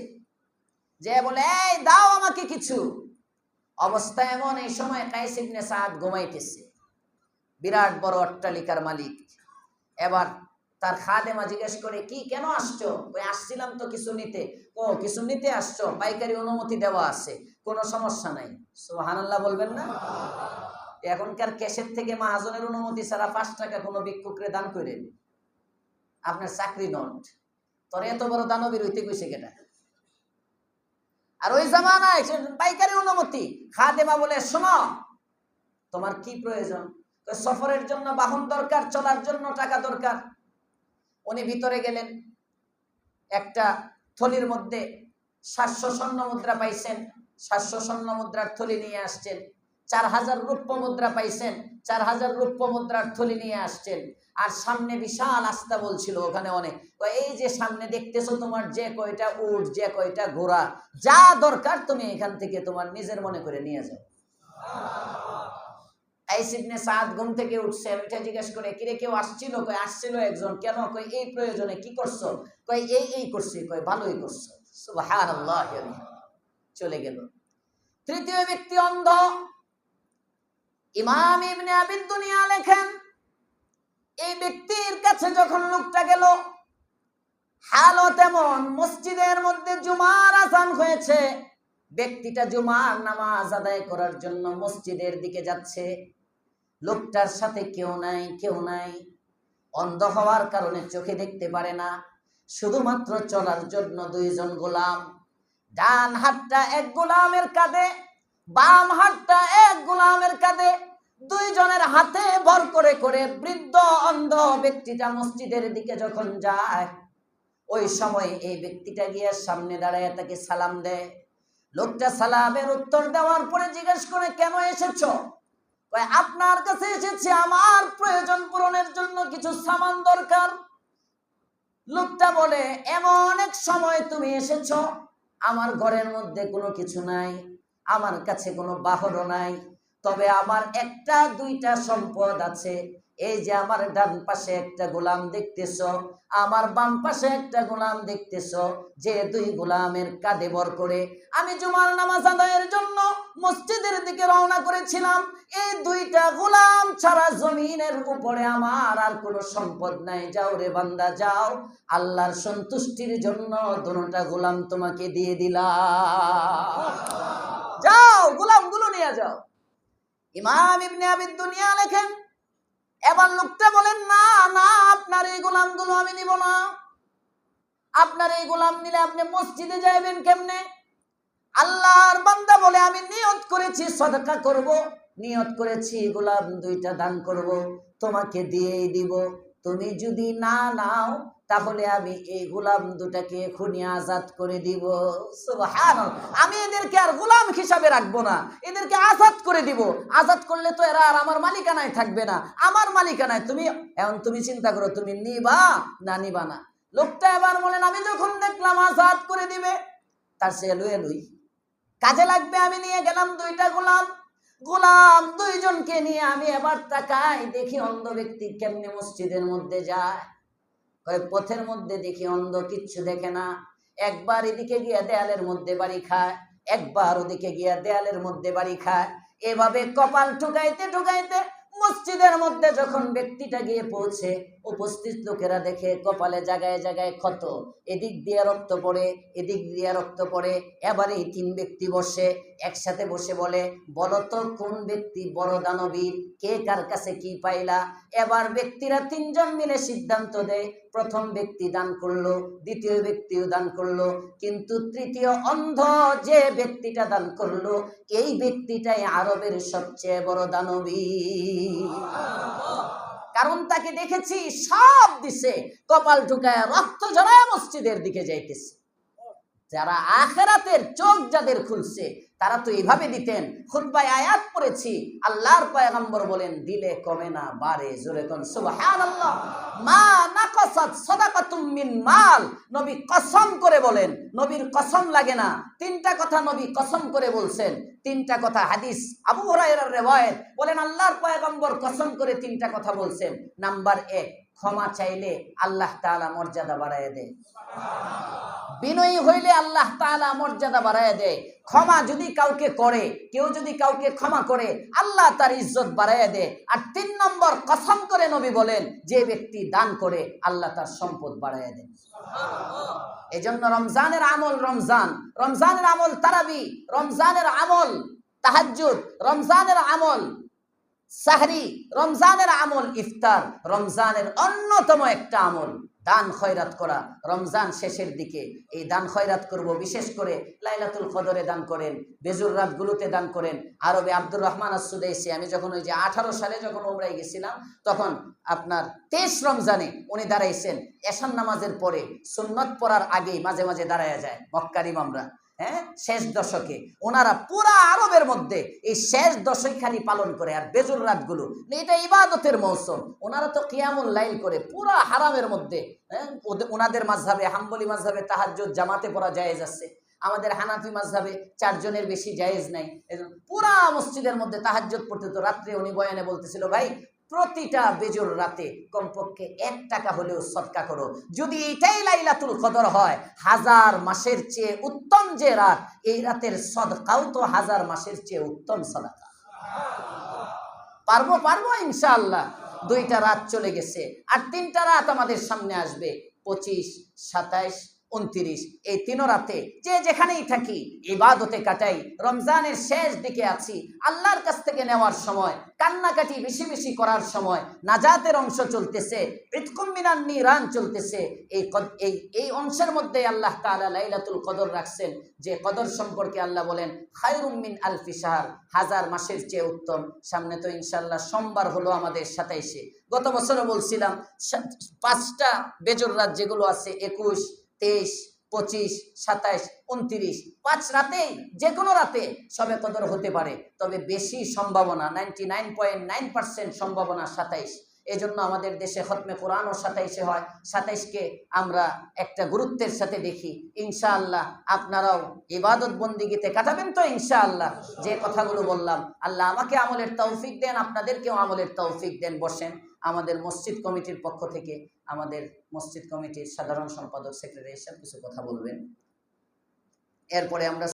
যে বলে এই দাও আমাকে কিছু। অবস্থা এমন, এই সময় কায়েস ইবনে সাদ ঘুমাইতেছে, বিরাট বড় অট্টালিকার মালিক। এবার তার খাদেমা জিজ্ঞেস করে, কি কেন আসছো? ওই আসছিলাম তো কিছু নিতে। ও কিছু নিতে আসছো, পাইকারি অনুমতি দেওয়া আছে, কোনো সমস্যা নাই। সুবহানাল্লাহ বলবেন না? এখনকার ক্যাশের থেকে মাহাজনের অনুমতি ছাড়া 5 টাকা কোনো ভিক্ষুকরে দান করেন, আপনার চাকরি নট। তোর এত বড় দানবীর হইতে কইছে কেটা? আর ওই জামানায় পাইকারি অনুমতি। খাদেমা বলে, শোনো, তোমার কি প্রয়োজন? সফরের জন্য বাহন দরকার, চলার জন্য টাকা দরকার। উনি ভিতরে গেলেন, একটা থলির মধ্যে 700 স্বর্ণ মুদ্রা পাইছেন, 700 স্বর্ণ মুদ্রার থলি নিয়ে আসছেন। 4000 রৌপ্য মুদ্রা পাইছেন, 4000 রৌপ্য মুদ্রার থলি নিয়ে আসছেন। আর সামনে বিশাল আস্তা বলছিল ওখানে অনেক। এই যে সামনে দেখতেছো, তোমার যে কয়টা উট, যে কয়টা ঘোড়া, যা দরকার তুমি এখান থেকে তোমার নিজের মনে করে নিয়ে যাও। কাইস ইবনে সাদ ঘুম থেকে উঠছে, উঠে জিজ্ঞেস করে, কিরে কেউ আসছিল? কই আসছিল একজন। কেন? কই এই প্রয়োজনে। কি করছো? কই এই করছি। কই ভালোই করছো। সুবহানাল্লাহ। চলে গেল। তৃতীয় ব্যক্তি অন্ধ। ইমাম ইবনে আবিদ দুনিয়া লেখেন, এই ব্যক্তির কাছে যখন লোকটা গেল, হালত এমন, মসজিদের মধ্যে জুমার আযান হয়েছে, ব্যক্তিটা জুমার নামাজ আদায় করার জন্য মসজিদের দিকে যাচ্ছে। লোকটার সাথে কেউ নাই, কেউ নাই। অন্ধ হওয়ার কারণে চোখে দেখতে পারে না, শুধুমাত্র চলার জন্য 2 জন গোলাম। ডান হাতটা এক গোলামের কাঁধে, বাম হাতটা এক গোলামের কাঁধে। 2 জনের হাতে ভর করে করে বৃদ্ধ অন্ধ ব্যক্তিটা মসজিদের দিকে যখন যায়, ওই সময় এই ব্যক্তিটা গিয়ে সামনে দাঁড়ায় তাকে সালাম দেয়। লোকটা সালামের উত্তর দেওয়ার পরে জিজ্ঞেস করে, কেন এসেছো? আপনার কাছে এসেছি আমার প্রয়োজন পূরণের জন্য, কিছু সামান দরকার। লোকটা বলে, এমন এক সময় তুমি এসেছো, আমার ঘরের মধ্যে কোনো কিছু নাই, আমার কাছে কোনো বাহনও নাই, তবে আমার 1টা 2টা সম্পদ আছে। এই যে আমার ডান পাশে একটা গোলাম দেখতেছো, আমার বাম পাশে একটা গোলাম দেখতেছো, যে 2 গোলামের কাঁধে ভর করে আমি জুমার নামাজ আদায়ের জন্য মসজিদের দিকে রওনা করেছিলাম। এই 2টা গোলাম ছাড়া জমিনের উপরে আমার আর কোনো সম্পদ নাই। যাও রে বান্দা যাও, আল্লাহর সন্তুষ্টির জন্য 2টা গোলাম তোমাকে দিয়ে দিলাম, যাও গোলামগুলো নিয়ে যাও। ইমাম ইবনে আবিদ দুনিয়া লেখেন, এবার লোকটা বলেন, না না, আপনার এই গোলামগুলো আমি নিব না। আপনার এই গোলাম নিলে আপনি মসজিদে যাইবেন কেমনে? আল্লাহর বান্দা বলে, আমি নিয়ত করেছি সদকা করব, নিয়ত করেছি গোলাম 2টা দান করব, তোমাকে দিয়েই দিব। তুমি যদি না নাও তাহলে আমি এই গোলাম 2টাকে এখনই আজাদ করে দিব। সুবহানাল্লাহ। আমি এদেরকে আর গোলাম হিসাবে রাখবো না, এদেরকে আজাদ করে দিব। আজাদ করলে তো এরা আর আমার মালিকানায় থাকবে না, আমার মালিকানায়। তুমি চিন্তা করো, তুমি নিবা না নিবা না। লোকটা এবার বলেন, আমি যখন দেখলাম আজাদ করে দিবে, তার সে লুই কাজে লাগবে, আমি নিয়ে গেলাম 2টা গোলাম। 2 জনকে নিয়ে আমি এবার তাকাই, দেখি অন্ধ ব্যক্তি কেমনে মসজিদের মধ্যে যায়। পথের মধ্যে দেখি অন্ধ কিচ্ছু দেখে না, একবার এদিকে গিয়া দেয়ালের মধ্যে বাড়ি খায়, একবার ওদিকে গিয়া দেয়ালের মধ্যে বাড়ি খায়। এভাবে কপাল ঠুকাইতে ঠুকাইতে মসজিদের মধ্যে যখন ব্যক্তিটা গিয়ে পৌঁছে, উপস্থিত লোকেরা দেখে কপালে জায়গায় জায়গায় ক্ষত, এদিক দিয়ে রক্ত পড়ে, এদিক দিয়ে রক্ত পড়ে। এবারে এই 3 ব্যক্তি বসে, একসাথে বসে বলে, বলো তো কোন ব্যক্তি বড় দানবীর, কে কার কাছে কি পাইলা? এবার ব্যক্তিরা 3 জন মিলে সিদ্ধান্ত দেয়, প্রথম ব্যক্তি দান করলো, দ্বিতীয় ব্যক্তিও দান করলো, কিন্তু তৃতীয় অন্ধ যে ব্যক্তিটা দান করলো, এই ব্যক্তিটাই আরবের সবচেয়ে বড় দানবীর। কারণ তাকে দেখেছি সব দিছে, কপাল ঢুকায় রক্ত ঝরায় মসজিদের দিকে যাইতেছে। যারা আখিরাতের চোখ যাদের খুলছে, তারা তো এইভাবে দিতেন। খুতবায় আয়াত পড়েছি, আল্লাহর পয়গম্বর বলেন, দিলে কমে না বাড়ে। জোরে কোন সুবহানাল্লাহ। মা নাকাসাত সাদাকাতুম মিন মাল। নবী কসম করে বলেন, নবীর কসম লাগে না। 3টা কথা নবী কসম করে বলছেন, 3টা কথা হাদিস, আবু হুরায়রার riwayat, বলেন আল্লাহর পয়গম্বর কসম করে 3টা কথা বলছেন। নাম্বার 1, ক্ষমা চাইলে আল্লাহ তাআলা মর্যাদা বাড়ায় দেয়। বিনয়ী হইলে আল্লাহ তাআলা মর্যাদা বাড়ায় দেয়। ক্ষমা যদি কাউকে করে, কেউ যদি কাউকে ক্ষমা করে, আল্লাহ তার ইজ্জত বাড়াইয়া দেয়। আর 3 নম্বর, কসম করে নবী বলেন, যে ব্যক্তি দান করে আল্লাহ তার সম্পদ বাড়াইয়া দেন। এজন্য রমজানের আমল রমজানের আমল তারাবি, রমজানের আমল তাহাজ্জুদ, রমজানের আমল সাহরি, রমজানের আমল ইফতার, রমজানের অন্যতম একটা আমল দান খয়রাত করা। রমজান শেষের দিকে এই দান খয়রাত করব, বিশেষ করে লাইলাতুল কদরে দান করেন, বেজুর রাতগুলোতে দান করেন। আরবে আব্দুর রহমান আস-সুদাইসি, আমি যখন ওই যে 18 সালে যখন উমরায় গেছিলাম, তখন আপনার 23 রমজানে উনি দাঁড়াইছেন এশান নামাজের পরে, সুন্নত পড়ার আগেই মাঝে মাঝে দাঁড়ায়া যায় মক্কার ইমামরা। শেষ দশকে ওনারা পুরা আরবের মধ্যে এই শেষ দশক খালি পালন করে। আর বেজুর রাতগুলো, এটা ইবাদতের মৌসুম, ওনারা তো কিয়ামুল লাইল করে পুরা হারামের মধ্যে। ওনাদের মাযহাবে, হাম্বলি মাযহাবে তাহাজ্জুদ জামাতে পড়া জায়েজ আছে, আমাদের হানাফি মাযহাবে 4 জনের বেশি জায়েজ নাই। পুরা মসজিদের মধ্যে তাহাজ্জুদ পড়তে। তো রাত্রে উনি বয়ানে বলতেছিল, ভাই প্রতিটা বেজুর রাতে কমপক্ষে 1 টাকা হলেও সদকা করো। যদি এটাই লাইলাতুল কদর হয়, 1000 মাসের চেয়ে উত্তম যে রাত, এই রাতের সদকাও তো 1000 মাসের চেয়ে উত্তম সদকা। পারবো ইনশাআল্লাহ। 2টা রাত চলে গেছে, আর 3টা রাত আমাদের সামনে আসবে, 25, 27, 29। এই 3 রাতে যে যেখানেই থাকি ইবাদতে কাটাই। রমজানের শেষ দিকে আছি, আল্লাহর কাছ থেকে নেওয়ার সময়, কান্নাকাটি বেশি বেশি করার সময়, নাজাতের অংশ চলতেছে, ইতকুম মিনান নিরান চলতেছে। এই অংশের মধ্যে আল্লাহ তাআলা লাইলাতুল কদর রাখছেন, যে কদর সম্পর্কে আল্লাহ বলেন খায়রুম মিন আলফি শাহর, 1000 মাসের চেয়ে উত্তম। সামনে তো ইনশাআল্লাহ সোমবার হলো আমাদের 27-এ। গত বছরও বলছিলাম 5টা বেজর রাত যেগুলো আছে, 21, 23, 25, 27, 29, 5 রাতেই যে কোনো রাতে সবে কদর হতে পারে। তবে বেশি সম্ভাবনা 99.9% সম্ভাবনা 27। এজন্য আমাদের দেশে খতমে কোরআনও 27-এ হয়। 27কে আমরা একটা গুরুত্বের সাথে দেখি। ইনশাআল্লাহ আপনারাও ইবাদত বন্দিগিতে কাটাবেন তো ইনশাআল্লাহ। যে কথাগুলো বললাম, আল্লাহ আমাকে আমলের তৌফিক দেন, আপনাদেরকেও আমলের তৌফিক দেন। বসেন। আমাদের মসজিদ কমিটির পক্ষ থেকে আমাদের মসজিদ কমিটির সাধারণ সম্পাদক, সেক্রেটারি সাহেব কিছু কথা বলবেন। এরপরে আমরা